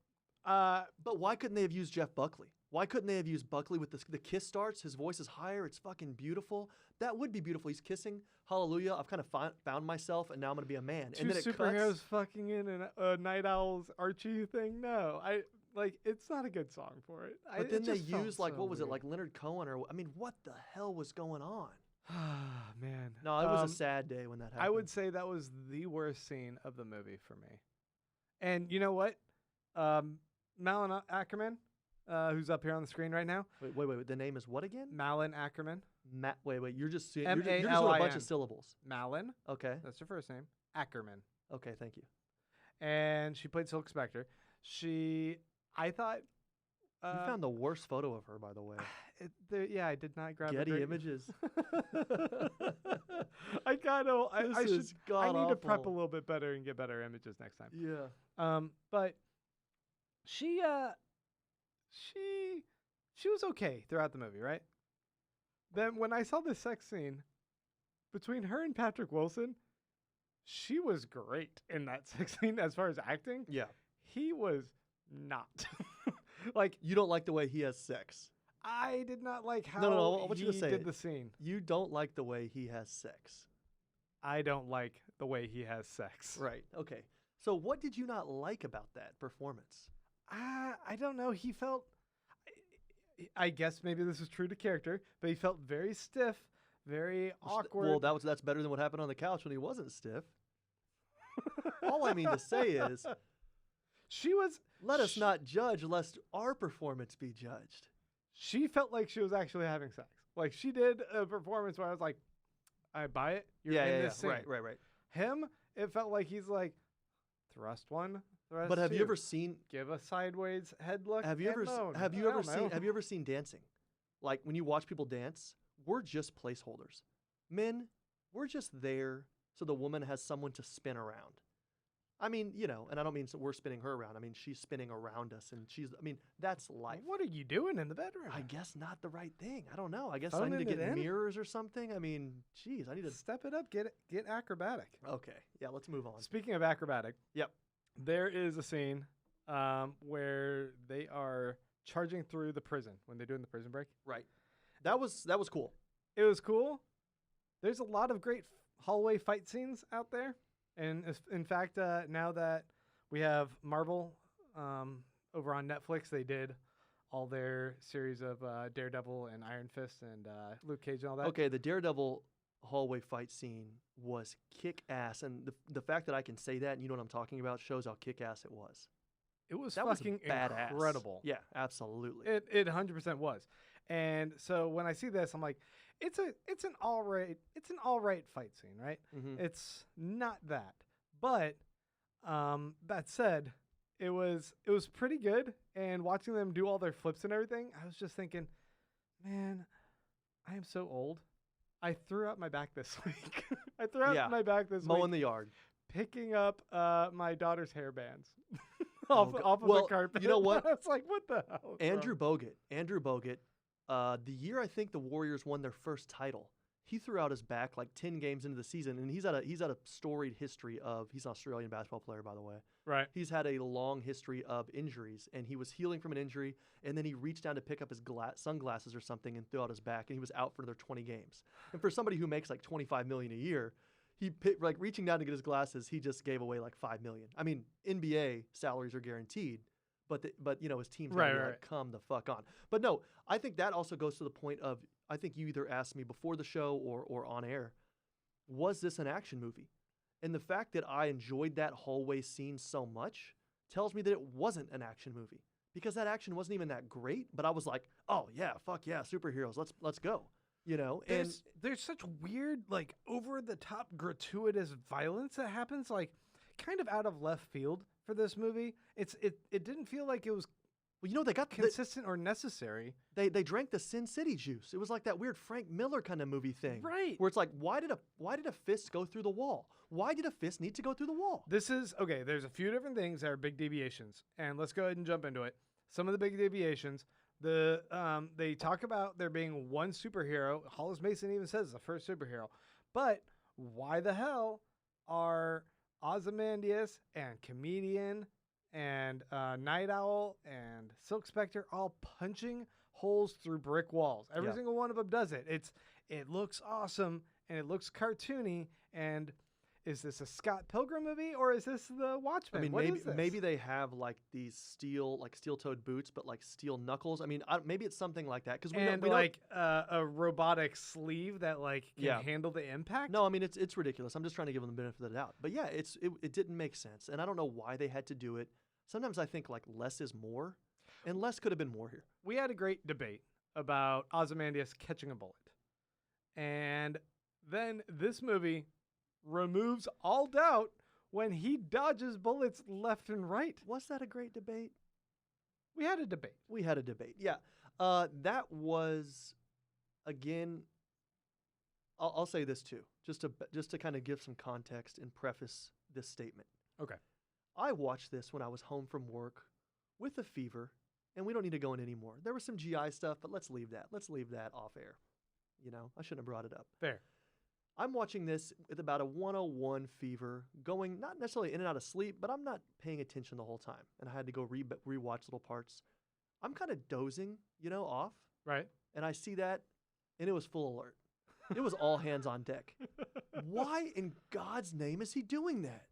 But why couldn't they have used Jeff Buckley? Why couldn't they have used Buckley with the kiss starts? His voice is higher. It's fucking beautiful. That would be beautiful. He's kissing. Hallelujah. I've kind of found myself, and now I'm going to be a man. Two and then it superheroes cuts. fucking in a Night Owl's Archie thing? No. It's not a good song for it. But then they used, like, what was it, like Leonard Cohen? What the hell was going on? Man. No, it was a sad day when that happened. I would say that was the worst scene of the movie for me. And you know what? Malin Ackerman, who's up here on the screen right now. Wait. The name is what again? Malin Ackerman. Wait. You're just doing Malin. a bunch of syllables. Malin. Okay. That's her first name. Ackerman. Okay, thank you. And she played Silk Spectre. I thought... you found the worst photo of her, by the way. I did not grab Getty Images. I need to prep a little bit better and get better images next time. Yeah. But she was okay throughout the movie, right? Then when I saw the sex scene between her and Patrick Wilson, she was great in that sex scene as far as acting. Yeah. He was not. Like, you don't like the way he has sex. I did not like how I want he you to say did it. the scene. You don't like the way he has sex. I don't like the way he has sex. Right. Okay. So what did you not like about that performance? I don't know. He felt, I guess maybe this is true to character, but he felt very stiff, very awkward. Well, that's better than what happened on the couch when he wasn't stiff. All I mean to say is, let us not judge lest our performance be judged. She felt like she was actually having sex. Like, she did a performance where I was like, I buy it. You're in this scene. Right. Him, it felt like he's like, thrust one, thrust But have two. you ever seen? Give a sideways head look. Have you ever seen dancing? Like, when you watch people dance, we're just placeholders. Men, we're just there so the woman has someone to spin around. I mean, and I don't mean we're spinning her around. I mean, she's spinning around us, and that's life. What are you doing in the bedroom? I guess not the right thing. I don't know. I guess I need to get mirrors or something. I mean, geez, I need to step it up. Get acrobatic. Okay, yeah, let's move on. Speaking of acrobatic, yep, there is a scene where they are charging through the prison when they're doing the prison break. Right. That was cool. It was cool. There's a lot of great hallway fight scenes out there. And in fact, now that we have Marvel over on Netflix, they did all their series of Daredevil and Iron Fist and Luke Cage and all that. Okay, the Daredevil hallway fight scene was kick-ass. And the fact that I can say that and you know what I'm talking about shows how kick-ass it was. It was that fucking was badass. Incredible. Yeah, absolutely. It 100% was. And so when I see this, I'm like, it's an all right fight scene, right? Mm-hmm. It's not that, but that said, it was pretty good. And watching them do all their flips and everything, I was just thinking, man, I am so old. I threw out my back this week. My back this week. Mowing the yard, picking up my daughter's hair bands off of the carpet. You know what? I was like, what the hell? Andrew Bogut the year I think the Warriors won their first title. He threw out his back like 10 games into the season, and he's had a storied history of. He's an Australian basketball player, by the way. Right. He's had a long history of injuries, and he was healing from an injury, and then he reached down to pick up his sunglasses or something and threw out his back, and he was out for another 20 games. And for somebody who makes like $25 million a year, reaching down to get his glasses, he just gave away like $5 million. I mean, NBA salaries are guaranteed, but his team's gonna be like, come the fuck on. But no, I think that also goes to the point of, I think you either asked me before the show or on air, was this an action movie? And the fact that I enjoyed that hallway scene so much tells me that it wasn't an action movie, because that action wasn't even that great. But I was like, oh yeah, fuck yeah, superheroes, let's go. And there's such weird, like, over the top gratuitous violence that happens, like, kind of out of left field for this movie. It didn't feel like it was. Well, they got consistent or necessary. They drank the Sin City juice. It was like that weird Frank Miller kind of movie thing, right? Where it's like, why did a fist go through the wall? Why did a fist need to go through the wall? This is okay. There's a few different things that are big deviations, and let's go ahead and jump into it. Some of the big deviations. They talk about there being one superhero. Hollis Mason even says the first superhero, but why the hell are Ozymandias and Comedian and Night Owl and Silk Spectre all punching holes through brick walls? Every single one of them does it. It looks awesome and it looks cartoony. And is this a Scott Pilgrim movie or is this the Watchmen? I mean, maybe they have like these steel-toed boots, but like steel knuckles. I mean, maybe it's something like that, because we know a robotic sleeve that like can handle the impact. No, I mean it's ridiculous. I'm just trying to give them the benefit of the doubt. But yeah, it didn't make sense, and I don't know why they had to do it. Sometimes I think like less is more, and less could have been more here. We had a great debate about Ozymandias catching a bullet, and then this movie removes all doubt when he dodges bullets left and right. Was that a great debate? We had a debate. Yeah. That was, again, I'll say this too, just to kind of give some context and preface this statement. Okay. I watched this when I was home from work with a fever, and we don't need to go in anymore. There was some GI stuff, but let's leave that. Let's leave that off air. I shouldn't have brought it up. Fair. I'm watching this with about a 101 fever, going not necessarily in and out of sleep, but I'm not paying attention the whole time. And I had to go rewatch little parts. I'm kind of dozing, off. Right. And I see that, and it was full alert. It was all hands on deck. Why in God's name is he doing that?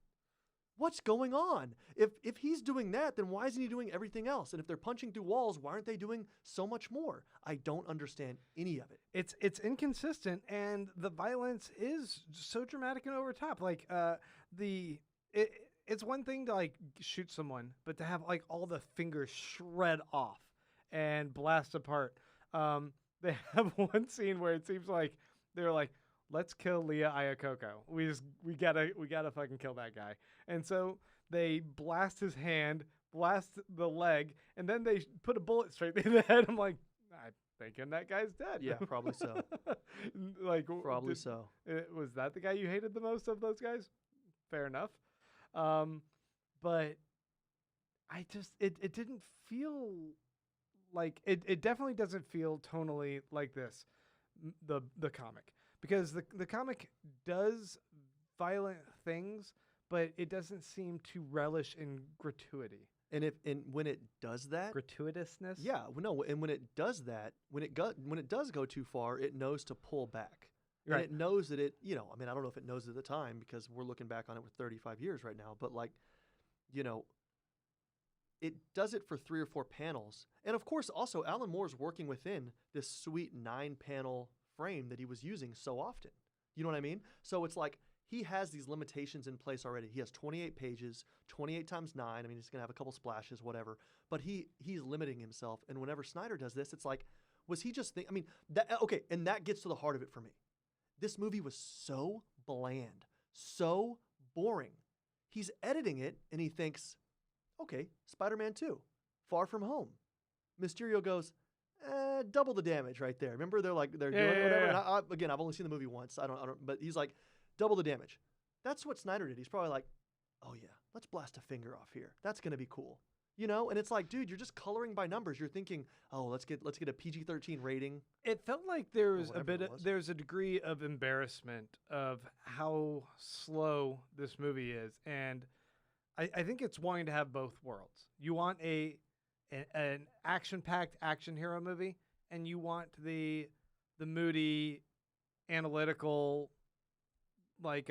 What's going on? If he's doing that, then why isn't he doing everything else? And if they're punching through walls, why aren't they doing so much more? I don't understand any of it. It's inconsistent, and the violence is so dramatic and over top. Like it's one thing to like shoot someone, but to have like all the fingers shred off and blast apart. They have one scene where it seems like they're like, let's kill Leah Iacocco. We gotta fucking kill that guy. And so they blast his hand, blast the leg, and then they put a bullet straight in the head. I'm like, I'm thinking that guy's dead. Yeah, probably so. Probably so. Was that the guy you hated the most of those guys? Fair enough. But I just it didn't feel like it definitely doesn't feel tonally like this, the comic. Because the comic does violent things, but it doesn't seem to relish in gratuity. And when it does that, gratuitousness. Yeah, no. And when it does that, when it does go too far, it knows to pull back. Right. And it knows that I don't know if it knows at the time, because we're looking back on it with 35 years right now. But it does it for 3 or 4 panels, and of course, also Alan Moore's working within this sweet 9-panel frame that he was using so often. You know what I mean? So it's like he has these limitations in place already. He has 28 pages, 28 times 9. I mean, he's going to have a couple splashes, whatever. But he's limiting himself. And whenever Snyder does this, it's like, was he just think? I mean, okay, and that gets to the heart of it for me. This movie was so bland, so boring. He's editing it, and he thinks, okay, Spider-Man 2, Far From Home. Mysterio goes, double the damage right there. Remember, they're doing whatever. Yeah. And again, I've only seen the movie once. I don't. But he's like, double the damage. That's what Snyder did. He's probably like, oh yeah, let's blast a finger off here. That's gonna be cool. You know, and it's like, dude, you're just coloring by numbers. You're thinking, oh, let's get a PG-13 rating. It felt like there was whatever it was. there's a degree of embarrassment of how slow this movie is, and I think it's wanting to have both worlds. You want an action-packed action hero movie, and you want the moody, analytical, like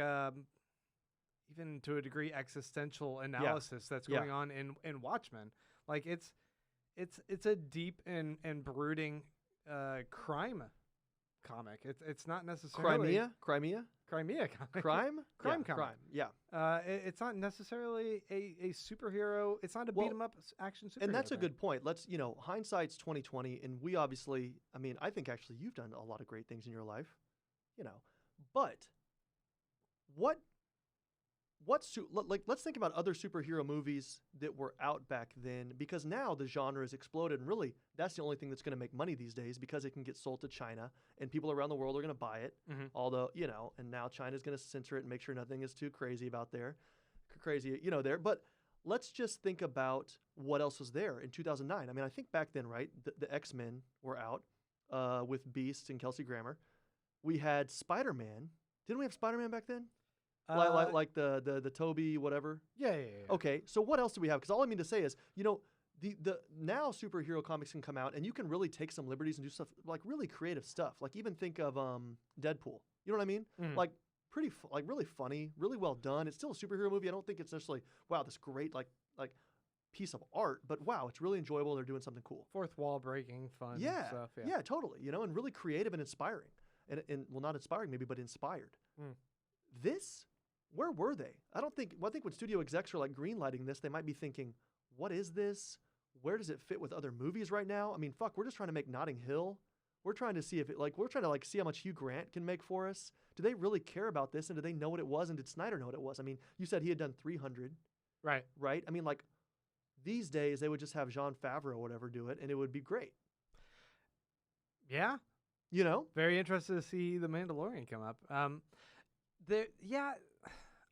even to a degree existential analysis that's going on in Watchmen. Like it's a deep and brooding crime comic. It's not necessarily Crimea comic. crime comic. yeah. It's not necessarily a superhero. It's not a beat 'em up action superhero. And that's a thing. good point. Let's, hindsight's 2020, and we obviously, I think actually you've done a lot of great things in your life, but let's think about other superhero movies that were out back then, because now the genre has exploded, and really that's the only thing that's going to make money these days, because it can get sold to China and people around the world are going to buy it. Mhm. Although, and now China's going to censor it and make sure nothing is too crazy about there. But let's just think about what else was there in 2009. I think back then, right, the X-Men were out with Beast and Kelsey Grammer. We had Spider-Man. Didn't we have Spider-Man back then? Like the Toby whatever. Yeah. Okay, so what else do we have? Because all I mean to say is, the now superhero comics can come out, and you can really take some liberties and do stuff like really creative stuff. Like even think of Deadpool. You know what I mean? Mhm. Like really funny, really well done. It's still a superhero movie. I don't think it's necessarily this great like piece of art, but wow, it's really enjoyable. They're doing something cool. Fourth wall breaking, fun stuff. Yeah, totally. And really creative and inspiring, and well, not inspiring maybe, but inspired. This. Where were they? I think when studio execs are like greenlighting this, they might be thinking, what is this? Where does it fit with other movies right now? We're just trying to make Notting Hill. We're trying to see if we're trying to see how much Hugh Grant can make for us. Do they really care about this? And do they know what it was? And did Snyder know what it was? You said he had done 300. Right. These days they would just have Jon Favreau or whatever do it, and it would be great. Yeah. Very interested to see The Mandalorian come up.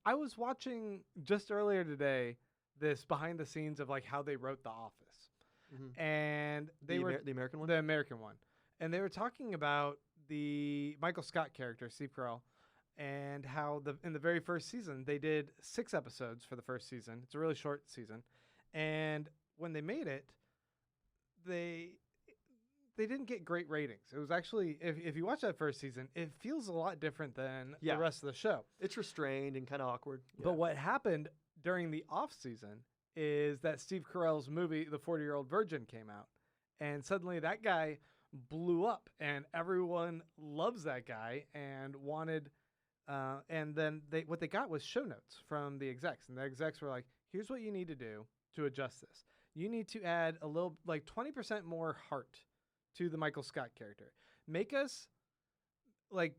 I was watching just earlier today this behind the scenes of how they wrote The Office, and they were the American one. The American one, and they were talking about the Michael Scott character, Steve Carell, and how in the very first season they did 6 episodes for the first season. It's a really short season, and when they made it, they didn't get great ratings. It was actually, if you watch that first season, it feels a lot different than the rest of the show. It's restrained and kind of awkward. Yeah. But what happened during the off season is that Steve Carell's movie, The 40-Year-Old Virgin, came out. And suddenly that guy blew up, and everyone loves that guy and wanted, and then what they got was show notes from the execs. And the execs were like, here's what you need to do to adjust this. You need to add a little, 20% more heart to the Michael Scott character. Make us,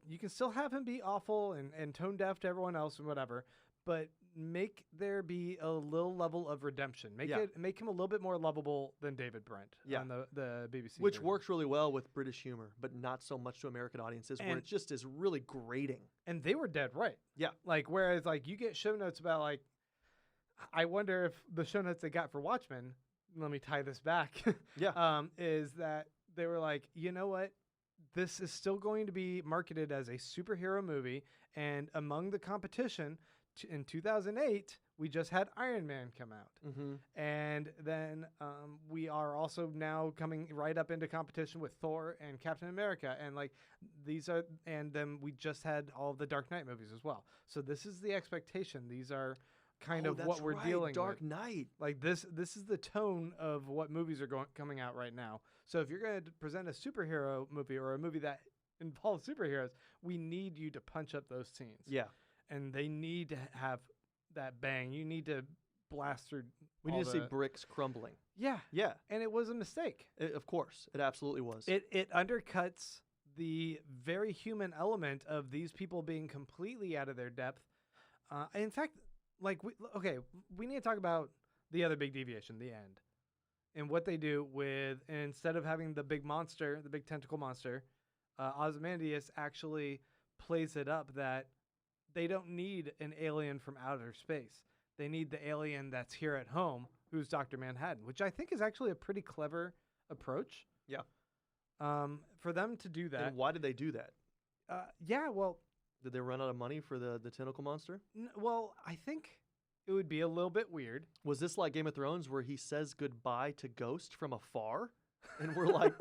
you can still have him be awful and tone deaf to everyone else and whatever, but make there be a little level of redemption. Make him a little bit more lovable than David Brent on the BBC. Which version. Works really well with British humor, but not so much to American audiences, where it just is really grating. And they were dead right. Yeah. Whereas you get show notes about I wonder if the show notes they got for Watchmen, let me tie this back. Is that they were like, you know what? This is still going to be marketed as a superhero movie. And among the competition in 2008, we just had Iron Man come out. Mm-hmm. And then we are also now coming right up into competition with Thor and Captain America. And and then we just had all of the Dark Knight movies as well. So this is the expectation. These are kind of what we're dealing with. Dark Knight. This is the tone of what movies are coming out right now. So if you're going to present a superhero movie or a movie that involves superheroes, we need you to punch up those scenes. Yeah. And they need to have that bang. You need to blast through. We need to see bricks crumbling. Yeah. Yeah. And it was a mistake. Of course. It absolutely was. It undercuts the very human element of these people being completely out of their depth. In fact, we need to talk about the other big deviation, the end. And what they do with, instead of having the big monster, the big tentacle monster, Ozymandias actually plays it up that they don't need an alien from outer space. They need the alien that's here at home who's Dr. Manhattan, which I think is actually a pretty clever approach. Yeah. For them to do that. And why did they do that? Yeah, well, Did they run out of money for the tentacle monster? well, I think it would be a little bit weird. Was this like Game of Thrones where he says goodbye to Ghost from afar? And we're like,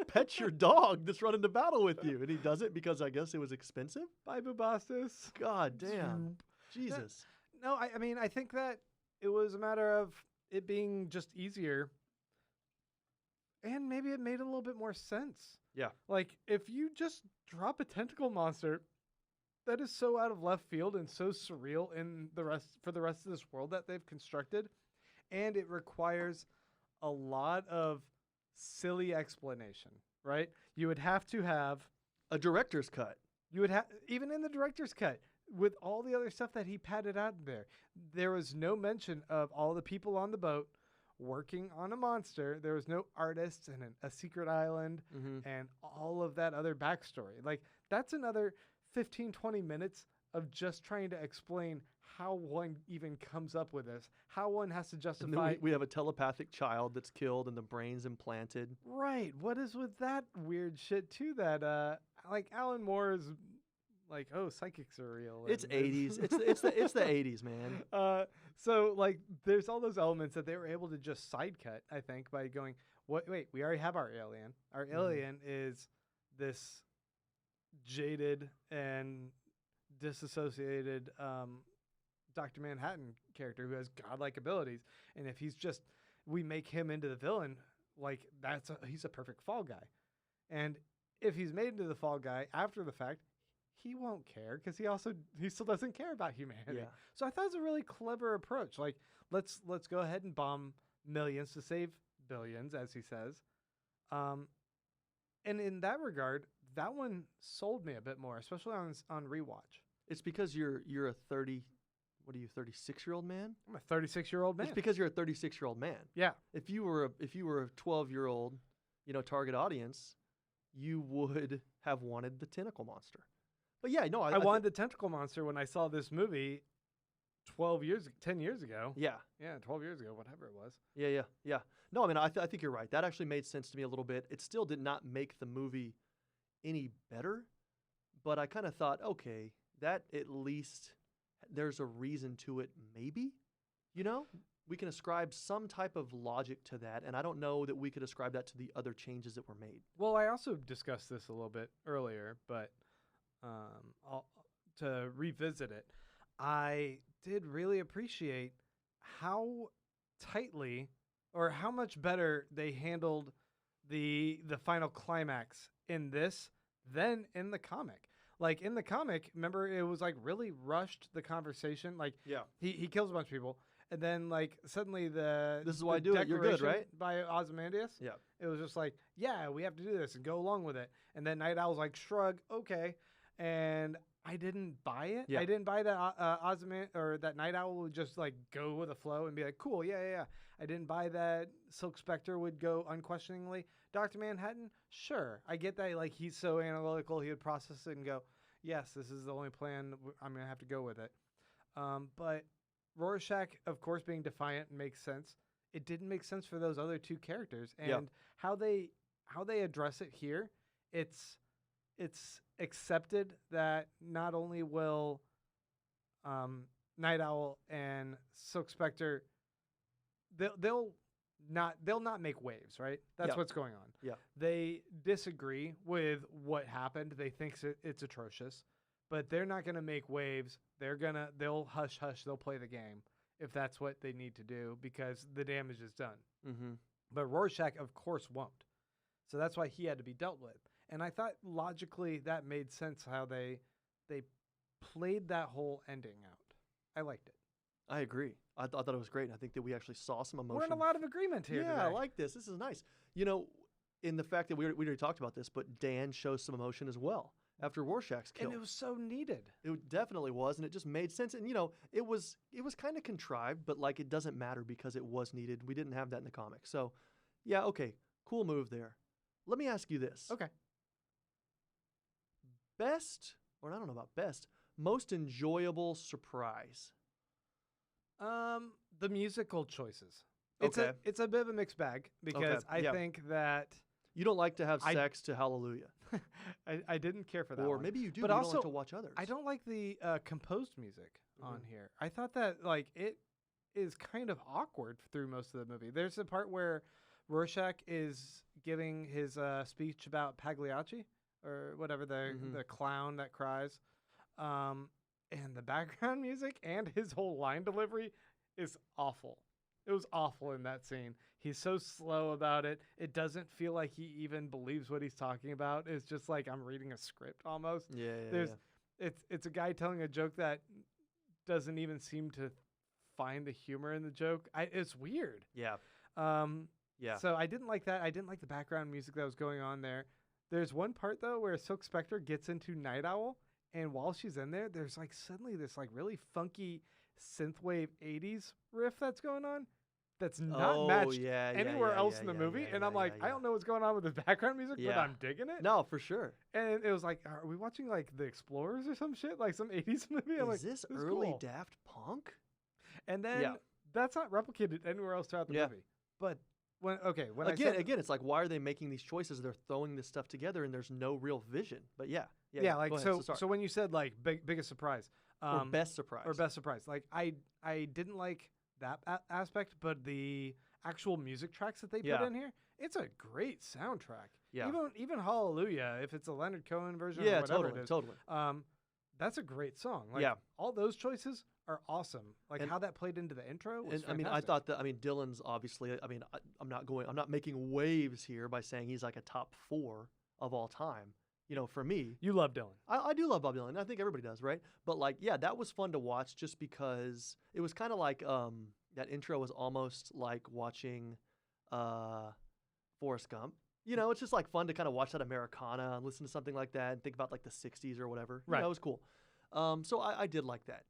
pet your dog that's running to battle with you. And he does it because I guess it was expensive? Bye, Bubastis. God damn. Jesus. No, I mean, I think that it was a matter of it being just easier. And maybe it made a little bit more sense. Yeah. Like, if you just drop a tentacle monster that is so out of left field and so surreal for the rest of this world that they've constructed, and it requires a lot of silly explanation, right? You would have to have A director's cut. You would have, even in the director's cut, with all the other stuff that he padded out there was no mention of all the people on the boat working on a monster. There was no artists and a secret island and all of that other backstory. Like, that's another 15, 20 minutes of just trying to explain how one even comes up with this, how one has to justify. And then we have a telepathic child that's killed and the brain's implanted. Right. What is with that weird shit too? That like Alan Moore is like, oh, psychics are real. It's 80s. It's the 80s, man. So like, there's all those elements that they were able to just side cut. I think by going, wait, we already have our alien. Our alien is this jaded and disassociated Dr. Manhattan character who has godlike abilities, and if we make him into the villain, like he's a perfect fall guy. And if he's made into the fall guy after the fact, he won't care because he still doesn't care about humanity. Yeah. So I thought it was a really clever approach. Like, let's go ahead and bomb millions to save billions, as he says. And in that regard, that one sold me a bit more, especially on rewatch. It's because you're a 36-year-old man? I'm a 36-year-old man. It's because you're a 36-year-old man. Yeah. If you were a 12-year-old, target audience, you would have wanted the tentacle monster. But yeah, no, I wanted the tentacle monster when I saw this movie 10 years ago. Yeah. Yeah, 12 years ago, whatever it was. Yeah. No, I mean, I think you're right. That actually made sense to me a little bit. It still did not make the movie any better, but I kind of thought, okay, that at least there's a reason to it, maybe, we can ascribe some type of logic to that, and I don't know that we could ascribe that to the other changes that were made. Well, I also discussed this a little bit earlier, but to revisit it, I did really appreciate how tightly or how much better they handled the final climax in this than in the comic. Like, in the comic, remember, it was like really rushed, the conversation. Like, yeah, he kills a bunch of people, and then like suddenly this is why I do it. You're good, right? By Ozymandias. Yeah, it was just like, yeah, we have to do this and go along with it. And then Night Owl's like, shrug, okay, and I didn't buy it. Yeah. I didn't buy that that Night Owl would just like go with the flow and be like, cool, yeah. I didn't buy that Silk Spectre would go unquestioningly. Dr. Manhattan, sure. I get that, like, he's so analytical, he would process it and go, yes, this is the only plan, I'm going to have to go with it. But Rorschach, of course, being defiant makes sense. It didn't make sense for those other two characters. And how they address it here, it's accepted that not only will Night Owl and Silk Spectre, they'll not make waves, right? That's what's going on. Yeah. They disagree with what happened. They think it's atrocious, but they're not going to make waves. They'll hush. They'll play the game if that's what they need to do because the damage is done. Mm-hmm. But Rorschach, of course, won't. So that's why he had to be dealt with. And I thought logically that made sense how they played that whole ending out. I liked it. I agree. I thought it was great. And I think that we actually saw some emotion. We're in a lot of agreement here Yeah, today. I like this. This is nice. In the fact that we already talked about this, but Dan shows some emotion as well after Rorschach's kill. And it was so needed. It definitely was, and it just made sense. And, it was kind of contrived, but, like, it doesn't matter because it was needed. We didn't have that in the comic. So, yeah, okay, cool move there. Let me ask you this. Okay. Best, or I don't know about best, most enjoyable surprise? The musical choices. It's a bit of a mixed bag because I think that you don't like to have sex to Hallelujah. I didn't care for that or one. Maybe you do, but you also don't like to watch others. I don't like the composed music on here. I thought that it is kind of awkward through most of the movie. There's a part where Rorschach is giving his speech about Pagliacci or whatever the clown that cries, and the background music and his whole line delivery is awful. It was awful in that scene. He's so slow about it. It doesn't feel like he even believes what he's talking about. It's just like I'm reading a script almost. It's a guy telling a joke that doesn't even seem to find the humor in the joke. It's weird. So I didn't like that. I didn't like the background music that was going on there. There's one part though where Silk Spectre gets into Night Owl, and while she's in there, there's like suddenly this like really funky synthwave 80s riff that's going on that's not matched anywhere else in the movie. And I'm like, I don't know what's going on with the background music, but I'm digging it. No, for sure. And it was like, are we watching like The Explorers or some shit? Like some 80s movie? I'm Is this early cool. Daft Punk? And then that's not replicated anywhere else throughout the movie. But when again, it's like, why are they making these choices? They're throwing this stuff together and there's no real vision. But like so when you said like biggest surprise or best surprise, like I didn't like that aspect, but the actual music tracks that they put in here, it's a great soundtrack. Even Hallelujah, if it's a Leonard Cohen version or whatever it is, that's a great song. Like all those choices are awesome. Like how that played into the intro was fantastic. I thought that Dylan's obviously, I'm not making waves here by saying he's like a top 4 of all time. You know, for me, you love Dylan. I do love Bob Dylan. I think everybody does, right? But like, that was fun to watch just because it was kind of like that intro was almost like watching Forrest Gump. You know, it's just like fun to kind of watch that Americana and listen to something like that and think about like the 60s or whatever. Right. That was cool. So I did like that.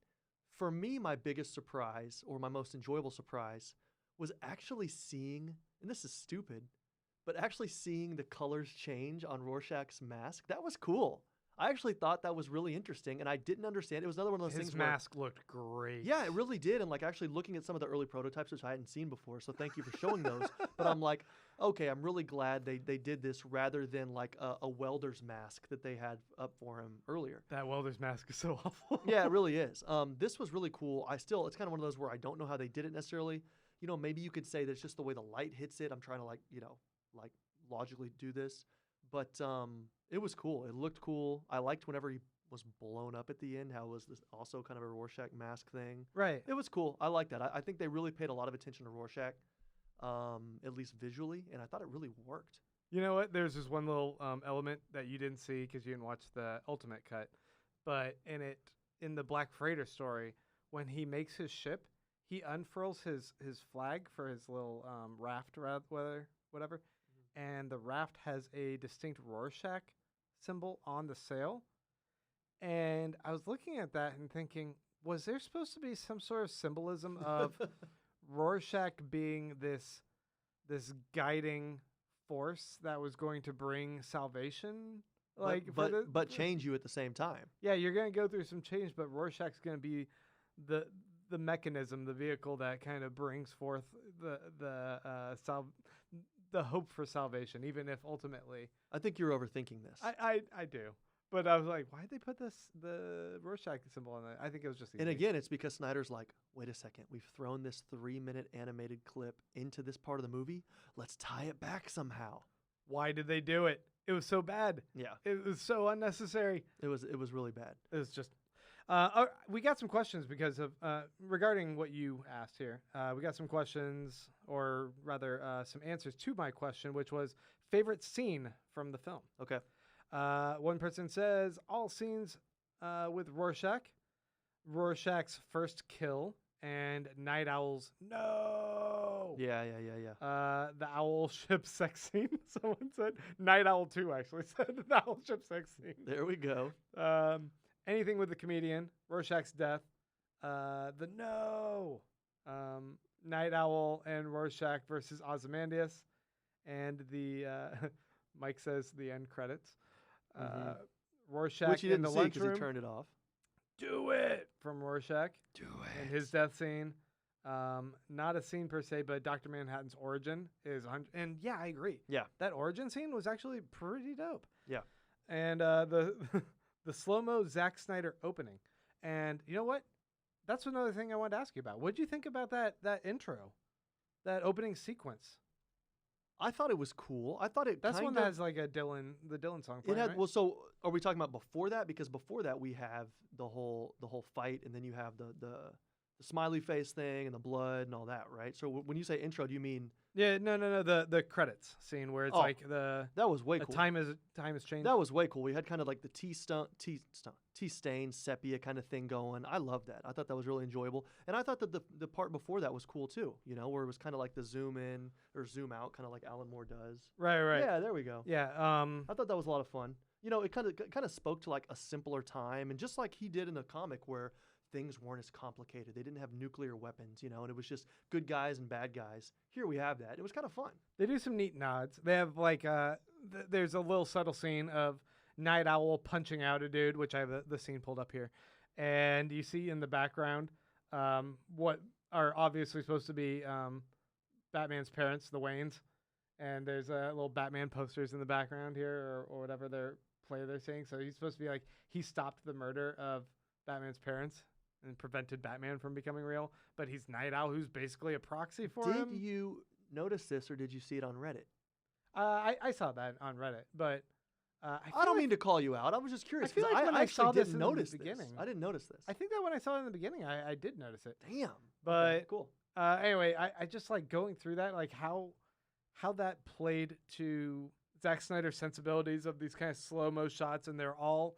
For me, my biggest surprise or my most enjoyable surprise was actually seeing, and this is stupid, but actually seeing the colors change on Rorschach's mask. That was cool. I actually thought that was really interesting, and I didn't understand. It was another one of those things where his mask looked great. Yeah, it really did. And like actually looking at some of the early prototypes, which I hadn't seen before, so thank you for showing those. But I'm like, okay, I'm really glad they did this rather than like a welder's mask that they had up for him earlier. That welder's mask is so awful. Yeah, it really is. This was really cool. It's kind of one of those where I don't know how they did it necessarily. You know, maybe you could say that it's just the way the light hits it. I'm trying to like logically do this, but it was cool. It looked cool. I liked whenever he was blown up at the end, how it was this also kind of a Rorschach mask thing. Right. It was cool. I like that. I think they really paid a lot of attention to Rorschach, at least visually, and I thought it really worked. You know what? There's this one little element that you didn't see because you didn't watch the Ultimate Cut, but in the Black Freighter story, when he makes his ship, he unfurls his flag for his little raft, whatever. And the raft has a distinct Rorschach symbol on the sail. And I was looking at that and thinking, was there supposed to be some sort of symbolism of Rorschach being this guiding force that was going to bring salvation? But change you at the same time. Yeah, you're going to go through some change, but Rorschach's going to be the mechanism, the vehicle that kind of brings forth the hope for salvation, even if ultimately. I think you're overthinking this. I do. But I was like, why did they put the Rorschach symbol on that? I think it was just easy. And again, it's because Snyder's like, wait a second, we've thrown this 3-minute animated clip into this part of the movie. Let's tie it back somehow. Why did they do it? It was so bad. Yeah. It was so unnecessary. It was really bad. It was just... we got some questions because of regarding what you asked here. We got some questions, or rather some answers to my question, which was favorite scene from the film. Okay. One person says all scenes with Rorschach's first kill, and Night Owl's no. Yeah. The owl ship sex scene. Someone said Night Owl 2 actually said the owl ship sex scene. There we go. Anything with the comedian, Rorschach's death, the no, Night Owl and Rorschach versus Ozymandias, and the Mike says the end credits. Rorschach which he didn't in the see because lunchroom. he turned it off. Do it from Rorschach. Do it. And his death scene. Not a scene per se, but Dr. Manhattan's origin is 100. And yeah, I agree. Yeah. That origin scene was actually pretty dope. Yeah. And the the slow-mo Zack Snyder opening. And you know what? That's another thing I wanted to ask you about. What did you think about that intro, that opening sequence? I thought it was cool. I thought it. That's kind one of, that has like the Dylan song. It Playing, had right? well. So are we talking about before that? Because before that we have the whole fight, and then you have the smiley face thing and the blood and all that, right? So when you say intro, do you mean? Yeah, no. The credits scene where it's like that was way cool. Time has changed. That was way cool. We had kind of like the tea stain sepia kind of thing going. I love that. I thought that was really enjoyable, and I thought that the part before that was cool too. You know, where it was kind of like the zoom in or zoom out, kind of like Alan Moore does. Right. Yeah, there we go. Yeah. I thought that was a lot of fun. You know, it kind of spoke to like a simpler time, and just like he did in the comic where things weren't as complicated. They didn't have nuclear weapons, you know, and it was just good guys and bad guys. Here we have that. It was kind of fun. They do some neat nods. They have like there's a little subtle scene of Night Owl punching out a dude, which I have the scene pulled up here, and you see in the background what are obviously supposed to be Batman's parents, the Waynes, and there's little Batman posters in the background here, or whatever they're saying. So he's supposed to be like he stopped the murder of Batman's parents and prevented Batman from becoming real, but he's Night Owl, who's basically a proxy for him. Did you notice this, or did you see it on Reddit? I saw that on Reddit, but I don't mean to call you out. I was just curious. I feel like when I actually saw this didn't in the notice beginning. I didn't notice this. I think that when I saw it in the beginning, I did notice it. Damn. But okay, cool. Anyway, I just like going through that, like how that played to Zack Snyder's sensibilities of these kind of slow-mo shots, and they're all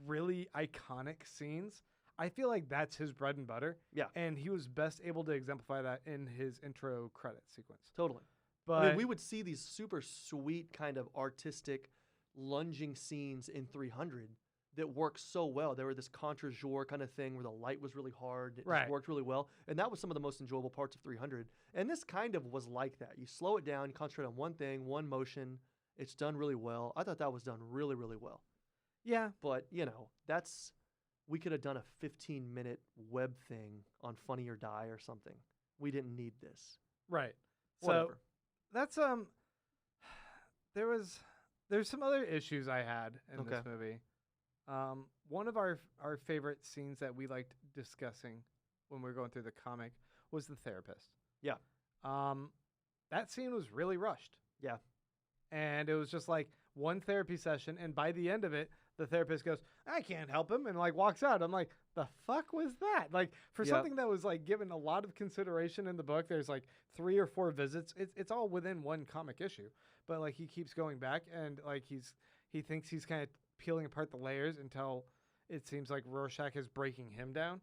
really iconic scenes. I feel like that's his bread and butter. Yeah. And he was best able to exemplify that in his intro credit sequence. Totally. But I mean, we would see these super sweet kind of artistic lunging scenes in 300 that worked so well. They were this contre-jour kind of thing where the light was really hard. It just worked really well. And that was some of the most enjoyable parts of 300. And this kind of was like that. You slow it down, you concentrate on one thing, one motion. It's done really well. I thought that was done really, really well. Yeah. But, you know, we could have done a 15-minute web thing on Funny or Die or something. We didn't need this. Right. Whatever. So that's there's some other issues I had in this movie. One of our favorite scenes that we liked discussing when we were going through the comic was the therapist. Yeah. That scene was really rushed. Yeah. And it was just like one therapy session, and by the end of it, the therapist goes, I can't help him, and like walks out. I'm like, the fuck was that? Like, for something that was like given a lot of consideration in the book, there's like 3 or 4 visits. It's all within one comic issue. But like he keeps going back, and like he thinks he's kind of peeling apart the layers until it seems like Rorschach is breaking him down.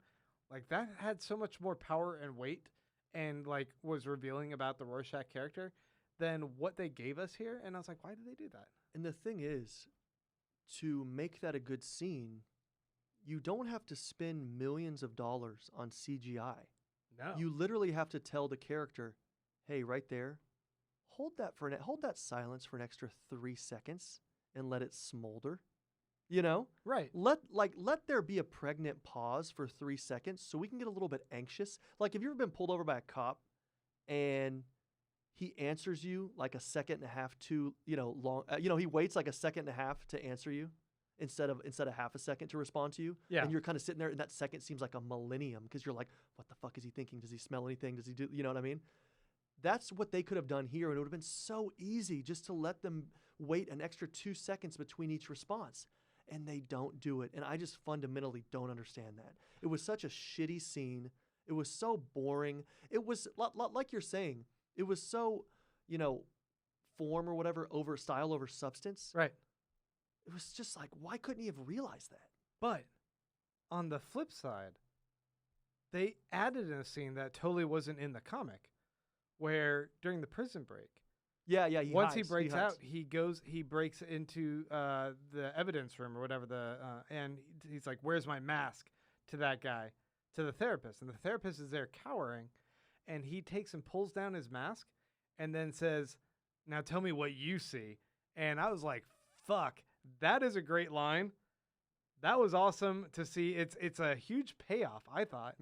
Like that had so much more power and weight, and like was revealing about the Rorschach character than what they gave us here. And I was like, why did they do that? And the thing is, to make that a good scene, you don't have to spend millions of dollars on CGI. No. You literally have to tell the character, hey, right there, hold that silence for an extra 3 seconds and let it smolder. You know? Right. Let there be a pregnant pause for 3 seconds so we can get a little bit anxious. Like, have you ever been pulled over by a cop and he answers you like a second and a half too, long. He waits like a second and a half to answer you instead of half a second to respond to you. Yeah. And you're kind of sitting there, and that second seems like a millennium because you're like, what the fuck is he thinking? Does he smell anything? Does he do? You know what I mean? That's what they could have done here, and it would have been so easy just to let them wait an extra 2 seconds between each response. And they don't do it, and I just fundamentally don't understand that. It was such a shitty scene. It was so boring. It was like you're saying. It was so, form or whatever over style over substance. Right. It was just like, why couldn't he have realized that? But on the flip side, they added in a scene that totally wasn't in the comic, where during the prison break, once he breaks out, he breaks into the evidence room or whatever, and he's like, where's my mask, to that guy, to the therapist. And the therapist is there cowering, and he takes and pulls down his mask and then says, now tell me what you see. And I was like, fuck, that is a great line. That was awesome to see. It's a huge payoff, I thought,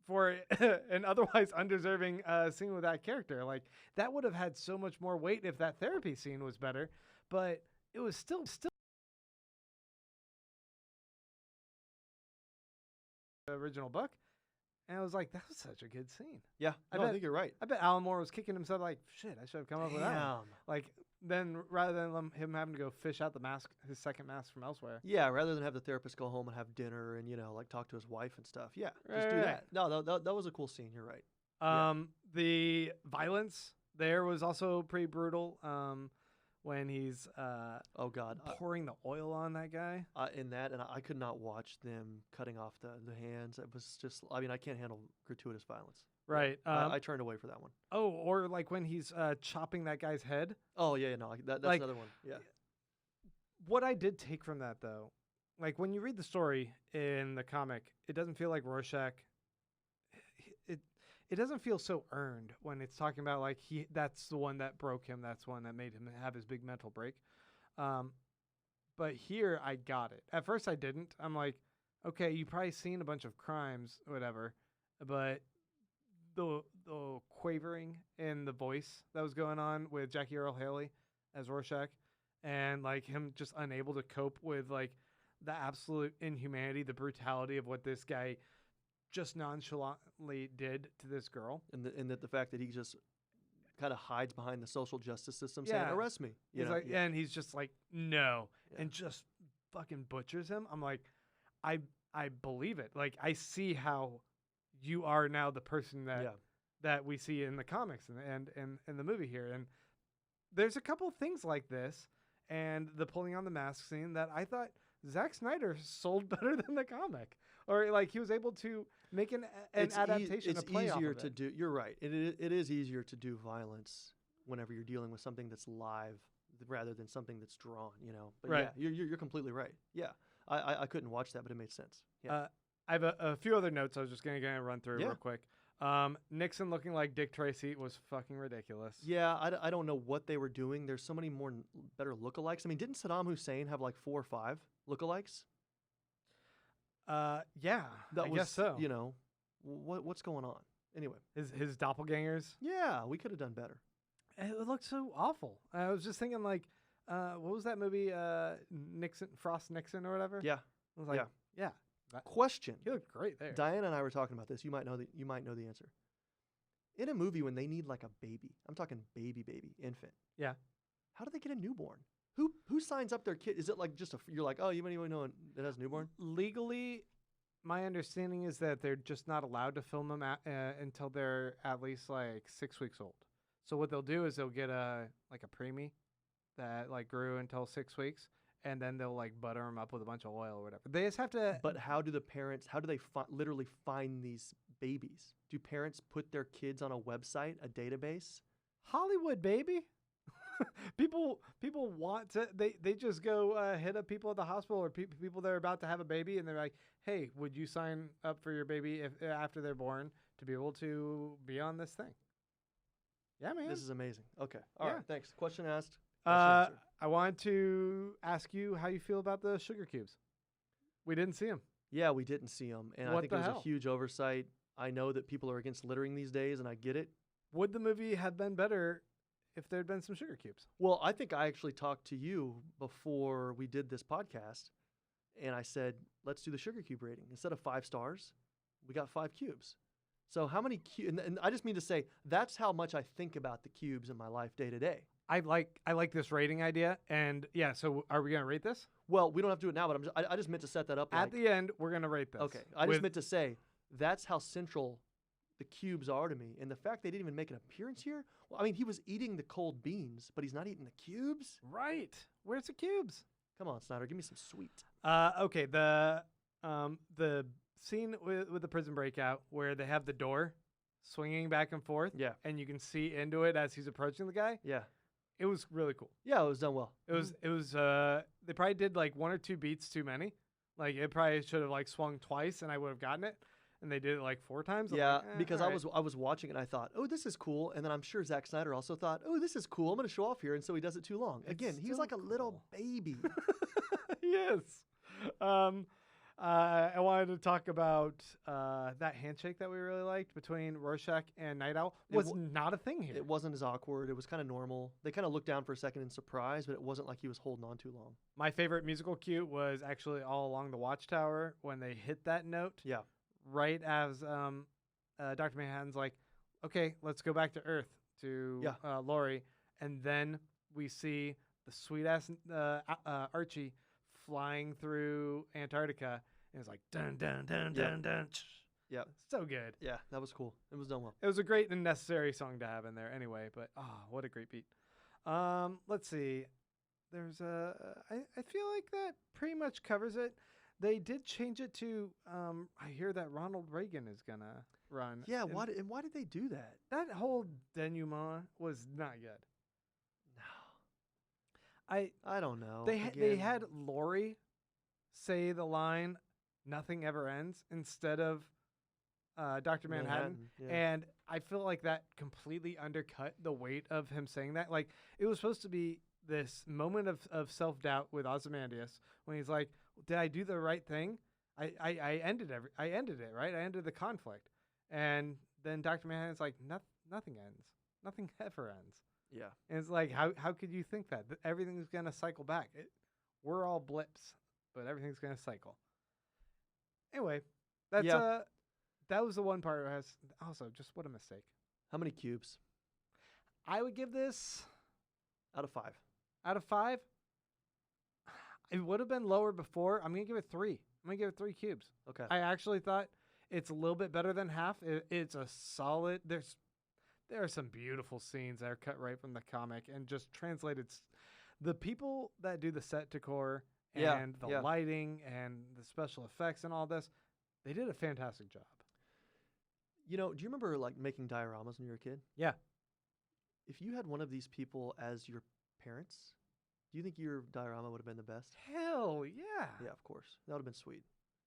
for an otherwise undeserving scene with that character. Like that would have had so much more weight if that therapy scene was better, but it was still the original book. And I was like, that was such a good scene. Yeah, I think you're right. I bet Alan Moore was kicking himself like, shit, I should have come up with that one. Damn. Like, then rather than him having to go fish out the mask, his second mask from elsewhere. Yeah, rather than have the therapist go home and have dinner and, like talk to his wife and stuff. Yeah, just do Right. that. No, that was a cool scene. You're right. The violence there was also pretty brutal. When he's Oh, God. pouring the oil on that guy. In that, and I could not watch them cutting off the hands. It was just, I mean, I can't handle gratuitous violence. Right. I turned away for that one. Oh, or like when he's chopping that guy's head. Oh, yeah, no, that's Like, another one. Yeah. What I did take from that, though, like when you read the story in the comic, it doesn't feel like Rorschach. It doesn't feel so earned when it's talking about like that's the one that broke him. That's the one that made him have his big mental break. But here I got it. At first I didn't. I'm like, okay, you probably seen a bunch of crimes, whatever, but the quavering in the voice that was going on with Jackie Earle Haley as Rorschach, and like him just unable to cope with like the absolute inhumanity, the brutality of what this guy just nonchalantly did to this girl, And the fact that he just kind of hides behind the social justice system saying, arrest me. He's like, and he's just like, no, and just fucking butchers him. I'm like, I believe it. Like, I see how you are now the person that we see in the comics and in the movie here. And there's a couple of things like this and the pulling on the mask scene that I thought Zack Snyder sold better than the comic. Or like he was able to make an adaptation. It's easier to do. You're right. It is easier to do violence whenever you're dealing with something that's live rather than something that's drawn. But right. Yeah, you're completely right. Yeah, I couldn't watch that, but it made sense. Yeah. I have a few other notes. I was just gonna run through real quick. Nixon looking like Dick Tracy was fucking ridiculous. Yeah, I don't know what they were doing. There's so many better lookalikes. I mean, didn't Saddam Hussein have like 4 or 5 lookalikes? Yeah, I guess so. What's going on? Anyway, his doppelgangers. Yeah, we could have done better. It looked so awful. I was just thinking like, what was that movie? Frost Nixon or whatever. Yeah, I was like, yeah. Question. He looked great there. Diana and I were talking about this. You might know the answer. In a movie when they need like a baby, I'm talking baby, infant. Yeah. How do they get a newborn? Who signs up their kid? Is it like just you're like, oh, you might even know it has a newborn? Legally, my understanding is that they're just not allowed to film them until they're at least like 6 weeks old. So what they'll do is they'll get a preemie that like grew until 6 weeks, and then they'll like butter them up with a bunch of oil or whatever. They just have to. But how do the parents? How do they literally find these babies? Do parents put their kids on a website, a database? Hollywood, baby. people want to. They just go hit up people at the hospital or people that are about to have a baby, and they're like, "Hey, would you sign up for your baby after they're born to be able to be on this thing?" Yeah, man. This is amazing. Okay. All right. Thanks. Question asked. I wanted to ask you how you feel about the sugar cubes. We didn't see them. Yeah, we didn't see them, and I think it was a huge oversight. I know that people are against littering these days, and I get it. Would the movie have been better if there had been some sugar cubes? Well, I think I actually talked to you before we did this podcast, and I said, let's do the sugar cube rating. Instead of 5 stars, we got 5 cubes. So how many cubes? And I just mean to say that's how much I think about the cubes in my life day to day. I like this rating idea, and yeah. So are we gonna rate this? Well, we don't have to do it now, but I just meant to set that up. At the end, we're gonna rate this. Okay, I just meant to say that's how central the cubes are to me, and the fact they didn't even make an appearance here. Well, I mean, he was eating the cold beans, but he's not eating the cubes. Right? Where's the cubes? Come on, Snyder, give me some sweet. Okay. The scene with the prison breakout where they have the door swinging back and forth. Yeah. And you can see into it as he's approaching the guy. Yeah. It was really cool. Yeah, it was done well. It was they probably did like 1 or 2 beats too many. Like it probably should have like swung twice and I would have gotten it. And they did it like 4 times. Yeah, like, because I was watching it and I thought, oh, this is cool. And then I'm sure Zack Snyder also thought, oh, this is cool. I'm going to show off here. And so he does it too long. Again, he's like a little baby. Yes. I wanted to to talk about that handshake that we really liked between Rorschach and Night Owl. Was not a thing here. It wasn't as awkward. It was kind of normal. They kind of looked down for a second in surprise, but it wasn't like he was holding on too long. My favorite musical cue was actually all along the Watchtower when they hit that note. Yeah. Right as Dr. Manhattan's like, okay, let's go back to Earth to Laurie. And then we see the sweet-ass Archie flying through Antarctica. And it's like, dun, dun, dun, dun, dun. Yeah. So good. Yeah, that was cool. It was done well. It was a great and necessary song to have in there anyway, but what a great beat. Let's see. There's I feel like that pretty much covers it. They did change it to, I hear that Ronald Reagan is going to run. Yeah, why did they do that? That whole denouement was not good. No. I don't know. They had Laurie say the line, "Nothing ever ends," instead of Dr. Manhattan. Yeah. And I feel like that completely undercut the weight of him saying that. Like, it was supposed to be this moment of self-doubt with Ozymandias when he's like, did I do the right thing? I ended it, right? I ended the conflict. And then Dr. Manhattan's like, nothing ends. Nothing ever ends. Yeah. And it's like, how could you think that? Everything's going to cycle back. We're all blips, but everything's going to cycle. Anyway, that's that was the one part where also just what a mistake. How many cubes? I would give this out of 5. Out of 5? It would have been lower before. I'm going to give it 3. I'm going to give it 3 cubes. Okay. I actually thought it's a little bit better than half. It's a solid. There are some beautiful scenes that are cut right from the comic and just translated. The people that do the set decor and the lighting and the special effects and all this, they did a fantastic job. You know, do you remember like making dioramas when you were a kid? Yeah. If you had one of these people as your parents, do you think your diorama would have been the best? Hell yeah. Yeah, of course. That would have been sweet.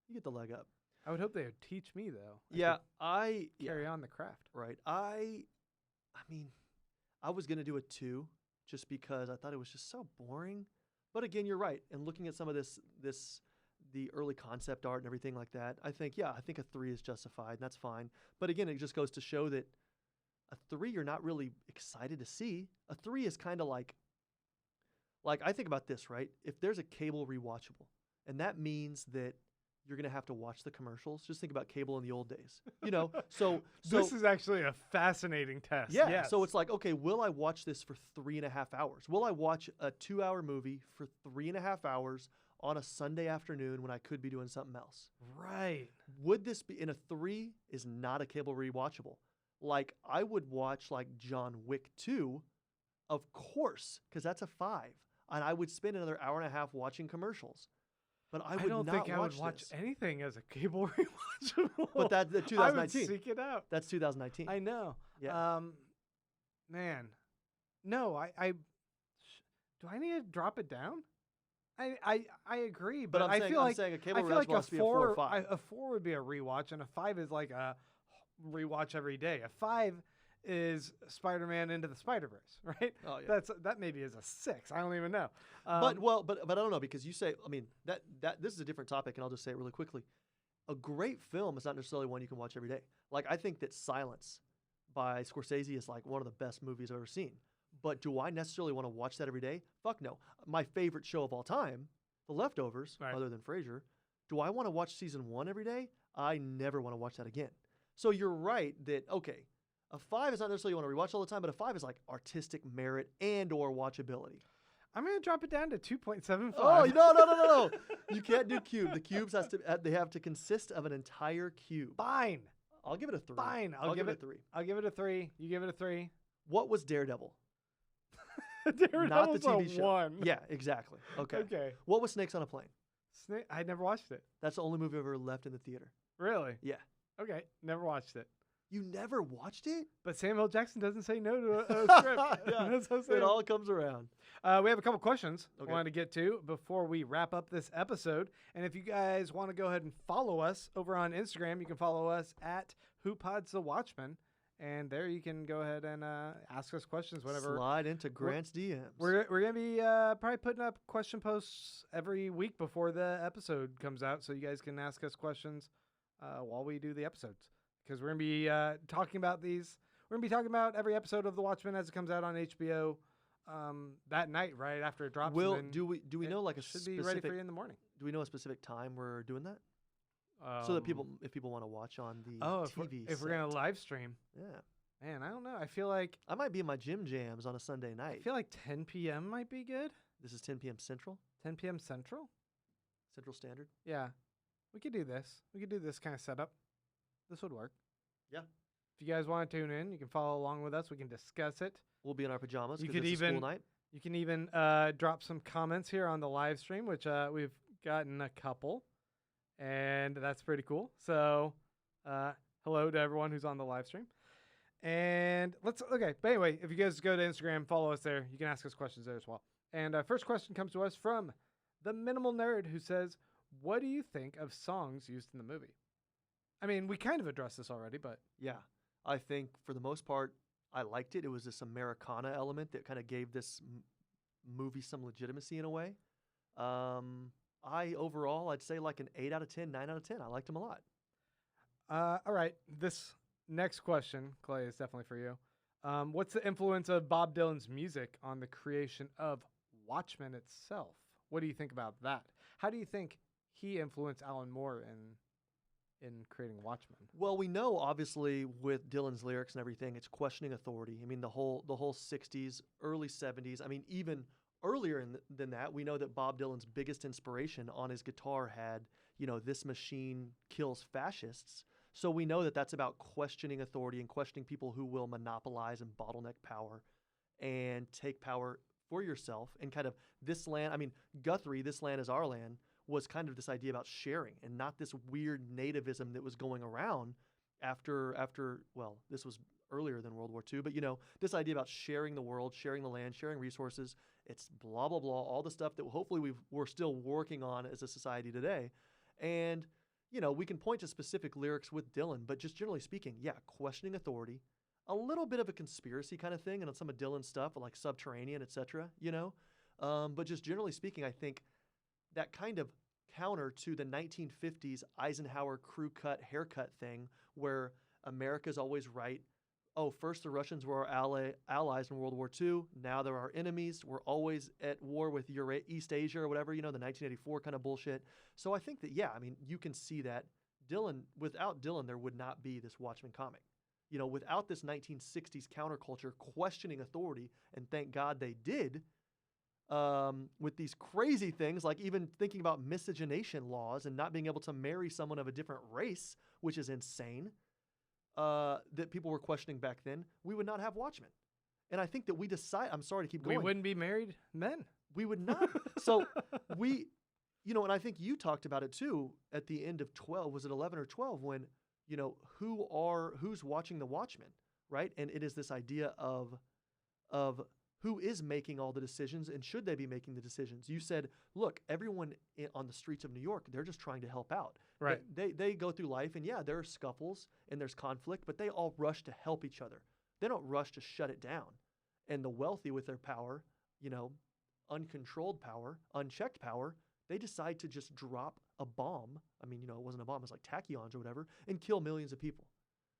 You get the leg up. I would hope they would teach me though. I carry on the craft. Right. I mean, I was going to do a 2 just because I thought it was just so boring. But again, you're right. And looking at some of the early concept art and everything like that, I think a 3 is justified, and that's fine. But again, it just goes to show that a 3 you're not really excited to see. A 3 is kind of like I think about this, right? If there's a cable rewatchable, and that means that you're going to have to watch the commercials. Just think about cable in the old days. You know, so this is actually a fascinating test. Yeah. Yes. So it's like, okay, will I watch this for 3.5 hours? Will I watch a 2-hour movie for 3.5 hours on a Sunday afternoon when I could be doing something else? Right. Would this be in a 3 is not a cable rewatchable. Like I would watch like John Wick 2, of course, because that's a 5. And I would spend another hour and a half watching commercials. But I don't think I would watch anything as a cable rewatchable. But that's 2019. I would seek it out. That's 2019. I know. Yeah. Man, no. I do I need to drop it down? I agree, but I'm saying a cable rewatch must be a 4 or 5. A 4 would be a rewatch, and a 5 is like a rewatch every day. A 5 is Spider-Man Into the Spider-Verse, right? Oh yeah. That maybe is a 6. I don't even know. But I don't know, because you say, I mean, that this is a different topic, and I'll just say it really quickly. A great film is not necessarily one you can watch every day. Like I think that Silence by Scorsese is like one of the best movies I've ever seen. But do I necessarily want to watch that every day? Fuck no. My favorite show of all time, The Leftovers, right, other than Frasier, do I want to watch season 1 every day? I never want to watch that again. So you're right that, okay, a 5 is not necessarily you want to rewatch all the time, but a 5 is like artistic merit and or watchability. I'm going to drop it down to 2.75. Oh, no. You can't do cube. The cubes they have to consist of an entire cube. Fine. I'll give it a 3. Fine. I'll give it a 3. I'll give it a 3. You give it a 3. What was Daredevil? Daredevil's not the TV show. 1. Yeah, exactly. Okay. Okay. What was Snakes on a Plane? I never watched it. That's the only movie I've ever left in the theater. Really? Yeah. Okay. Never watched it. You never watched it? But Samuel Jackson doesn't say no to a script. Yeah, it all comes around. We have a couple questions I wanted to get to before we wrap up this episode. And if you guys want to go ahead and follow us over on Instagram, you can follow us at Pods the Watchmen. And there you can go ahead and ask us questions whenever. Slide into Grant's DMs. We're going to be probably putting up question posts every week before the episode comes out, so you guys can ask us questions while we do the episodes. Because we're going to be talking about these. We're going to be talking about every episode of The Watchmen as it comes out on HBO that night, right after it drops. Do we know like a should specific, be ready for you in the morning? Do we know a specific time we're doing that? So that if people want to watch on the TV if we're going to live stream. Yeah. Man, I don't know. I feel like I might be in my gym jams on a Sunday night. I feel like 10 p.m. might be good. This is 10 p.m. Central? 10 p.m. Central? Central Standard? Yeah. We could do this. We could do this kind of setup. This would work. Yeah. If you guys want to tune in, you can follow along with us. We can discuss it. We'll be in our pajamas You because could it's a school night. You can even drop some comments here on the live stream, which we've gotten a couple. And that's pretty cool. So, hello to everyone who's on the live stream. And but anyway, if you guys go to Instagram, follow us there. You can ask us questions there as well. And first question comes to us from the Minimal Nerd, who says, what do you think of songs used in the movie? I mean, we kind of addressed this already, but. Yeah. I think for the most part, I liked it. It was this Americana element that kind of gave this movie some legitimacy in a way. I'd say like an 8 out of 10, 9 out of 10. I liked him a lot. All right. This next question, Clay, is definitely for you. What's the influence of Bob Dylan's music on the creation of Watchmen itself? What do you think about that? How do you think he influenced Alan Moore in creating Watchmen? Well, we know obviously with Dylan's lyrics and everything, it's questioning authority. I mean, the whole 60s, early 70s. I mean, even earlier than that, we know that Bob Dylan's biggest inspiration on his guitar had, this machine kills fascists. So we know that that's about questioning authority and questioning people who will monopolize and bottleneck power and take power for yourself. And kind of this land, I mean, Guthrie, this land is our land, was kind of this idea about sharing and not this weird nativism that was going around after this was earlier than World War II. But, this idea about sharing the world, sharing the land, sharing resources, it's blah, blah, blah, all the stuff that hopefully we're still working on as a society today. And, we can point to specific lyrics with Dylan, but just generally speaking, yeah, questioning authority, a little bit of a conspiracy kind of thing, and on some of Dylan's stuff, like Subterranean, etc., but just generally speaking, I think that kind of counter to the 1950s Eisenhower crew cut haircut thing where America's always right. Oh, first the Russians were our allies in World War II. Now they're our enemies. We're always at war with East Asia or whatever, the 1984 kind of bullshit. So I think that, yeah, I mean, you can see that without Dylan, there would not be this Watchmen comic. Without this 1960s counterculture questioning authority, and thank God they did, with these crazy things like even thinking about miscegenation laws and not being able to marry someone of a different race, which is insane, that people were questioning back then, we would not have Watchmen. And I think that I'm sorry to keep going. We wouldn't be married men. We would not. So and I think you talked about it too at the end of 12, was it 11 or 12 when, who's watching the Watchmen, right? And it is this idea of who is making all the decisions and should they be making the decisions? You said, look, everyone on the streets of New York, they're just trying to help out. Right. They go through life and yeah, there are scuffles and there's conflict, but they all rush to help each other. They don't rush to shut it down. And the wealthy with their power, uncontrolled power, unchecked power, they decide to just drop a bomb. I mean, it wasn't a bomb, it was like tachyons or whatever, and kill millions of people.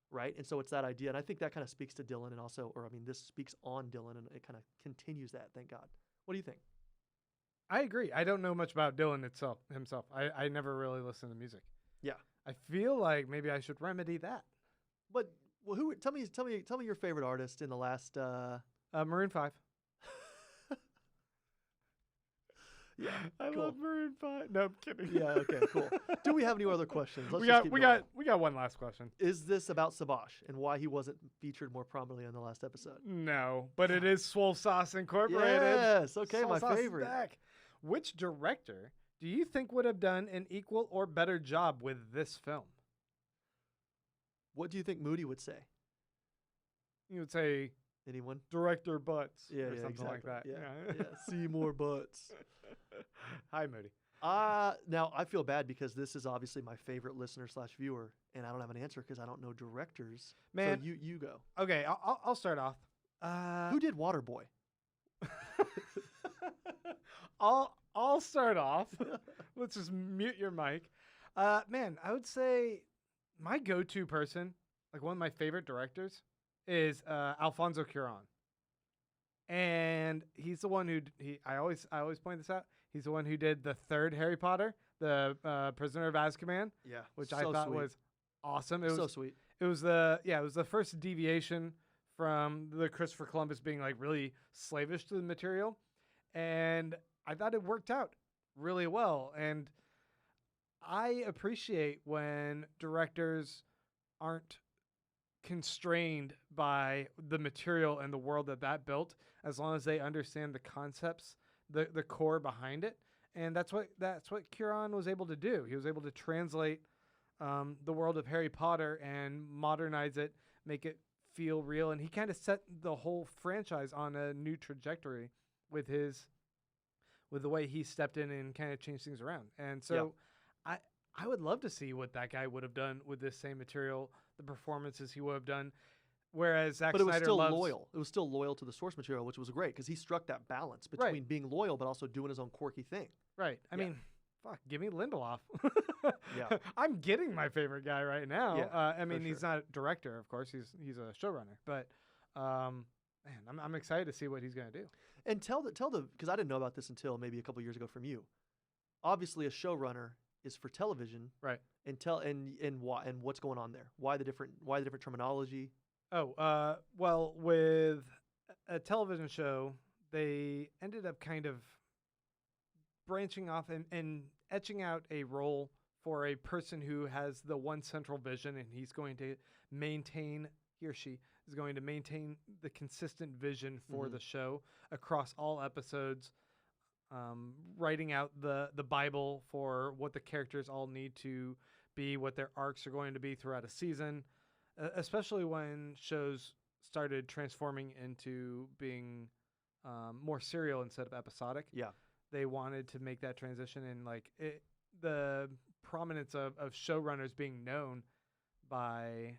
Right. And so it's that idea. And I think that kind of speaks to Dylan this speaks on Dylan and it kind of continues that. Thank God. What do you think? I agree. I don't know much about Dylan himself. I never really listened to music. Yeah. I feel like maybe I should remedy that. But tell me your favorite artist in the last, Maroon 5. Yeah, I cool. love Maroon 5. No, I'm kidding. Yeah, okay, cool. Do we have any other questions? We got one last question. Is this about Sabash and why he wasn't featured more prominently on the last episode? No, but it is Swole Sauce Incorporated. Yes, okay, Swole my Sauce favorite. Is back. Which director do you think would have done an equal or better job with this film? What do you think Moody would say? He would say, anyone? Director Butts. Yeah, or something exactly. like that. Yeah. See more butts. Hi, Moody. Now I feel bad because this is obviously my favorite listener/viewer, and I don't have an answer because I don't know directors. Man. So you go. Okay, I'll start off. Who did Waterboy? I'll start off. Let's just mute your mic. Man, I would say my go-to person, like one of my favorite directors, is Alfonso Cuarón. And he's the one who I always point this out. He's the one who did the third Harry Potter, the Prisoner of Azkaban. Yeah, which so I thought sweet. was awesome. It was So sweet. It was the first deviation from the Christopher Columbus being like really slavish to the material, and I thought it worked out really well. And I appreciate when directors aren't constrained by the material and the world that built, as long as they understand the concepts, the core behind it. And that's what Cuarón was able to do. He was able to translate the world of Harry Potter and modernize it, make it feel real. And he kind of set the whole franchise on a new trajectory with the way he stepped in and kind of changed things around. And so I would love to see what that guy would have done with this same material, the performances he would have done. Whereas Zack Snyder, but it was still loyal. It was still loyal to the source material, which was great because he struck that balance between being loyal but also doing his own quirky thing. Right. I mean, fuck, give me Lindelof. Yeah. I'm getting my favorite guy right now. Yeah, I mean, he's not a director, of course. He's a showrunner. But man, I'm excited to see what he's going to do. And tell the because I didn't know about this until maybe a couple years ago from you. Obviously, a showrunner is for television, right? And what's going on there? Why the different terminology? Oh, well, with a television show, they ended up kind of branching off and etching out a role for a person who has the one central vision, and he or she is going to maintain the consistent vision for the show across all episodes, writing out the Bible for what the characters all need to be, what their arcs are going to be throughout a season, especially when shows started transforming into being more serial instead of episodic. Yeah. They wanted to make that transition, and the prominence of showrunners being known by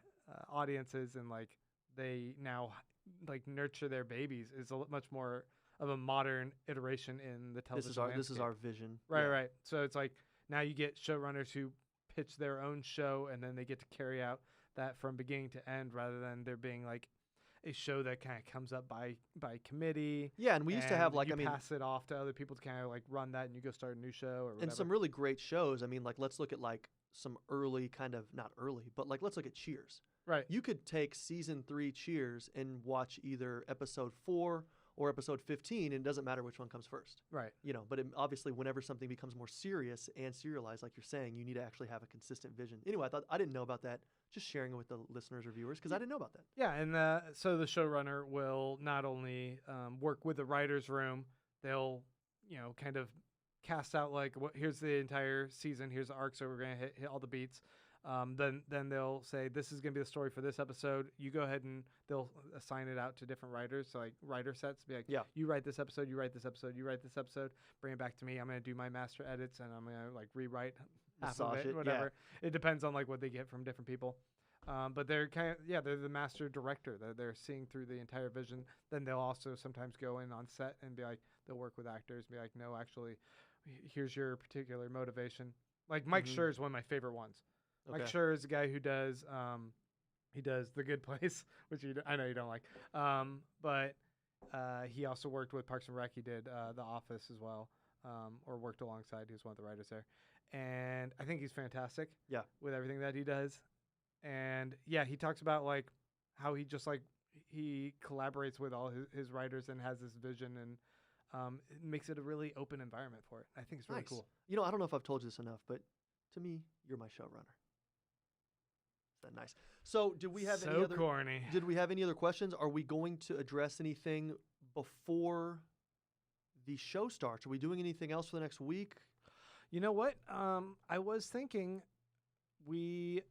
audiences, and they now nurture their babies is much more of a modern iteration in the television landscape. This is our vision. Right. So it's like now you get showrunners who pitch their own show, and then they get to carry out that from beginning to end, rather than there being a show that kind of comes up by committee. Yeah, and we used to have pass it off to other people to kind of run that, and you go start a new show or whatever. And some really great shows. I mean, let's look at some early not early, but let's look at Cheers. Right. You could take season 3 Cheers and watch either episode 4 or episode 15, and it doesn't matter which one comes first. Right. But obviously whenever something becomes more serious and serialized, like you're saying, you need to actually have a consistent vision. Anyway, I didn't know about that. Just sharing it with the listeners or viewers because I didn't know about that. Yeah, and so the showrunner will not only work with the writer's room, they'll kind of cast out here's the entire season, here's the arc, so we're going to hit all the beats. Then they'll say, this is going to be the story for this episode. You go ahead, and they'll assign it out to different writers. So writer sets, be you write this episode, you write this episode, you write this episode, bring it back to me. I'm going to do my master edits, and I'm going to rewrite half of it, whatever. Yeah. It depends on what they get from different people. But they're they're the master director. They're seeing through the entire vision. Then they'll also sometimes go in on set and be they'll work with actors and be no, actually, here's your particular motivation. Mike Schur is one of my favorite ones. Okay. Mike Schur is the guy who does he does The Good Place, which I know you don't like. But he also worked with Parks and Rec. He did The Office as well, or worked alongside. He was one of the writers there. And I think he's fantastic with everything that he does. And he talks about how he just he collaborates with all his writers and has this vision, and it makes it a really open environment for it. I think it's really cool. I don't know if I've told you this enough, but to me, you're my showrunner. Is that nice? So, did we have any other corny? Did we have any other questions? Are we going to address anything before the show starts? Are we doing anything else for the next week? You know what? I was thinking we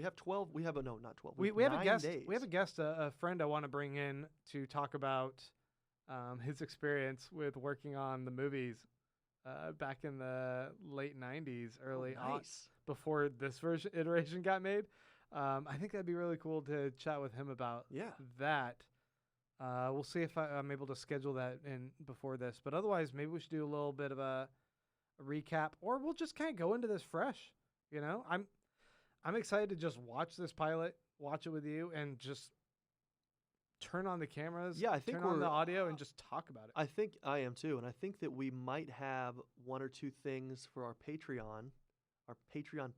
have 12. We have not 12. We have 9 a guest. days. We have a guest, a friend I want to bring in to talk about his experience with working on the movies back in the late 90s, early Nice. before this iteration got made. I think that'd be really cool to chat with him about Yeah. that. We'll see if I'm able to schedule that in before this. But otherwise, maybe we should do a little bit of a recap, or we'll just kind of go into this fresh. You know, I'm excited to just watch this pilot, watch it with you, and just turn on the cameras. Yeah, I think turn on the we're- audio and just talk about it. I think I am too, and I think that we might have one or two things for our Patreon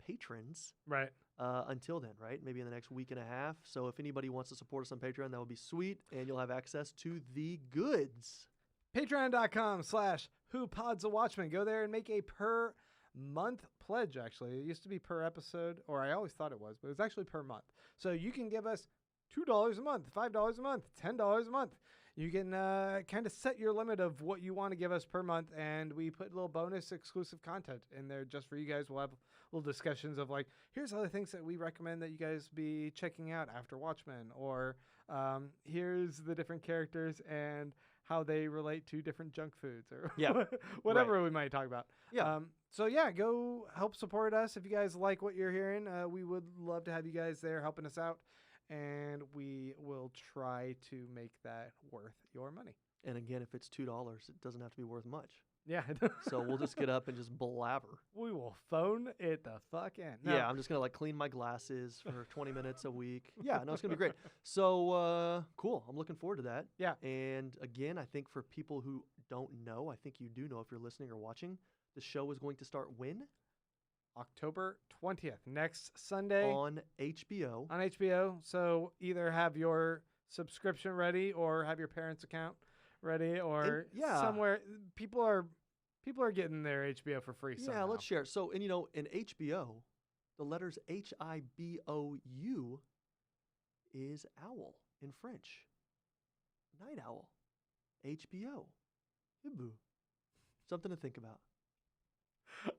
patrons. Right. Until then, right? Maybe in the next week and a half. So if anybody wants to support us on Patreon, that would be sweet, and you'll have access to the goods. Patreon.com/Who Pods the Watchmen. Go there and make a per month pledge. Actually, it used to be per episode, or I always thought it was, but it's actually per month. So you can give us $2 a month, $5 a month, $10 a month. You can kind of set your limit of what you want to give us per month, and we put a little bonus exclusive content in there just for you guys. We'll have little discussions of like, here's other things that we recommend that you guys be checking out after Watchmen, or here's the different characters and how they relate to different junk foods, or Yeah, whatever we might talk about. Yeah. So yeah, go help support us if you guys like what you're hearing. We would love to have you guys there helping us out, and we will try to make that worth your money. And again, if it's $2, it doesn't have to be worth much. Yeah. So we'll just get up and just blabber. We will phone it the fuck in. No. Yeah, I'm just going to like clean my glasses for 20 minutes a week. Yeah, no, it's going to be great. So cool. I'm looking forward to that. Yeah. And again, I think for people who don't know, I think you do know if you're listening or watching, the show is going to start when? October 20th, next Sunday. On HBO. On HBO. So either have your subscription ready or have your parents' account ready, or somewhere. People are getting their HBO for free somehow. Yeah, let's share. So, and you know, in HBO, the letters HIBOU is owl in French. Night owl. HBO. Hibu. Something to think about.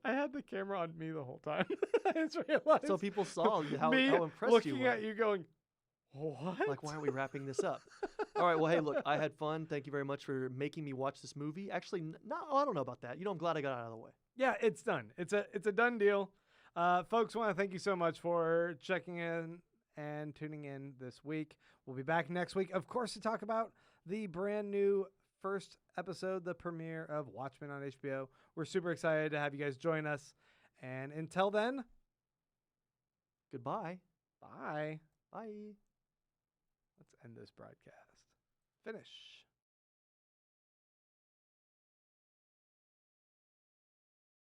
I had the camera on me the whole time. I just realized. So people saw how me impressed looking you were. at you going, what? Like, why are we wrapping this up? All right, well, hey, look, I had fun. Thank you very much for making me watch this movie. Actually, I don't know about that. You know, I'm glad I got it out of the way. Yeah, it's done. It's a done deal. Folks, want to thank you so much for checking in and tuning in this week. We'll be back next week, of course, to talk about the brand new first episode, the premiere of Watchmen on HBO. We're super excited to have you guys join us. And until then, goodbye. Bye. Bye. Let's end this broadcast. Finish.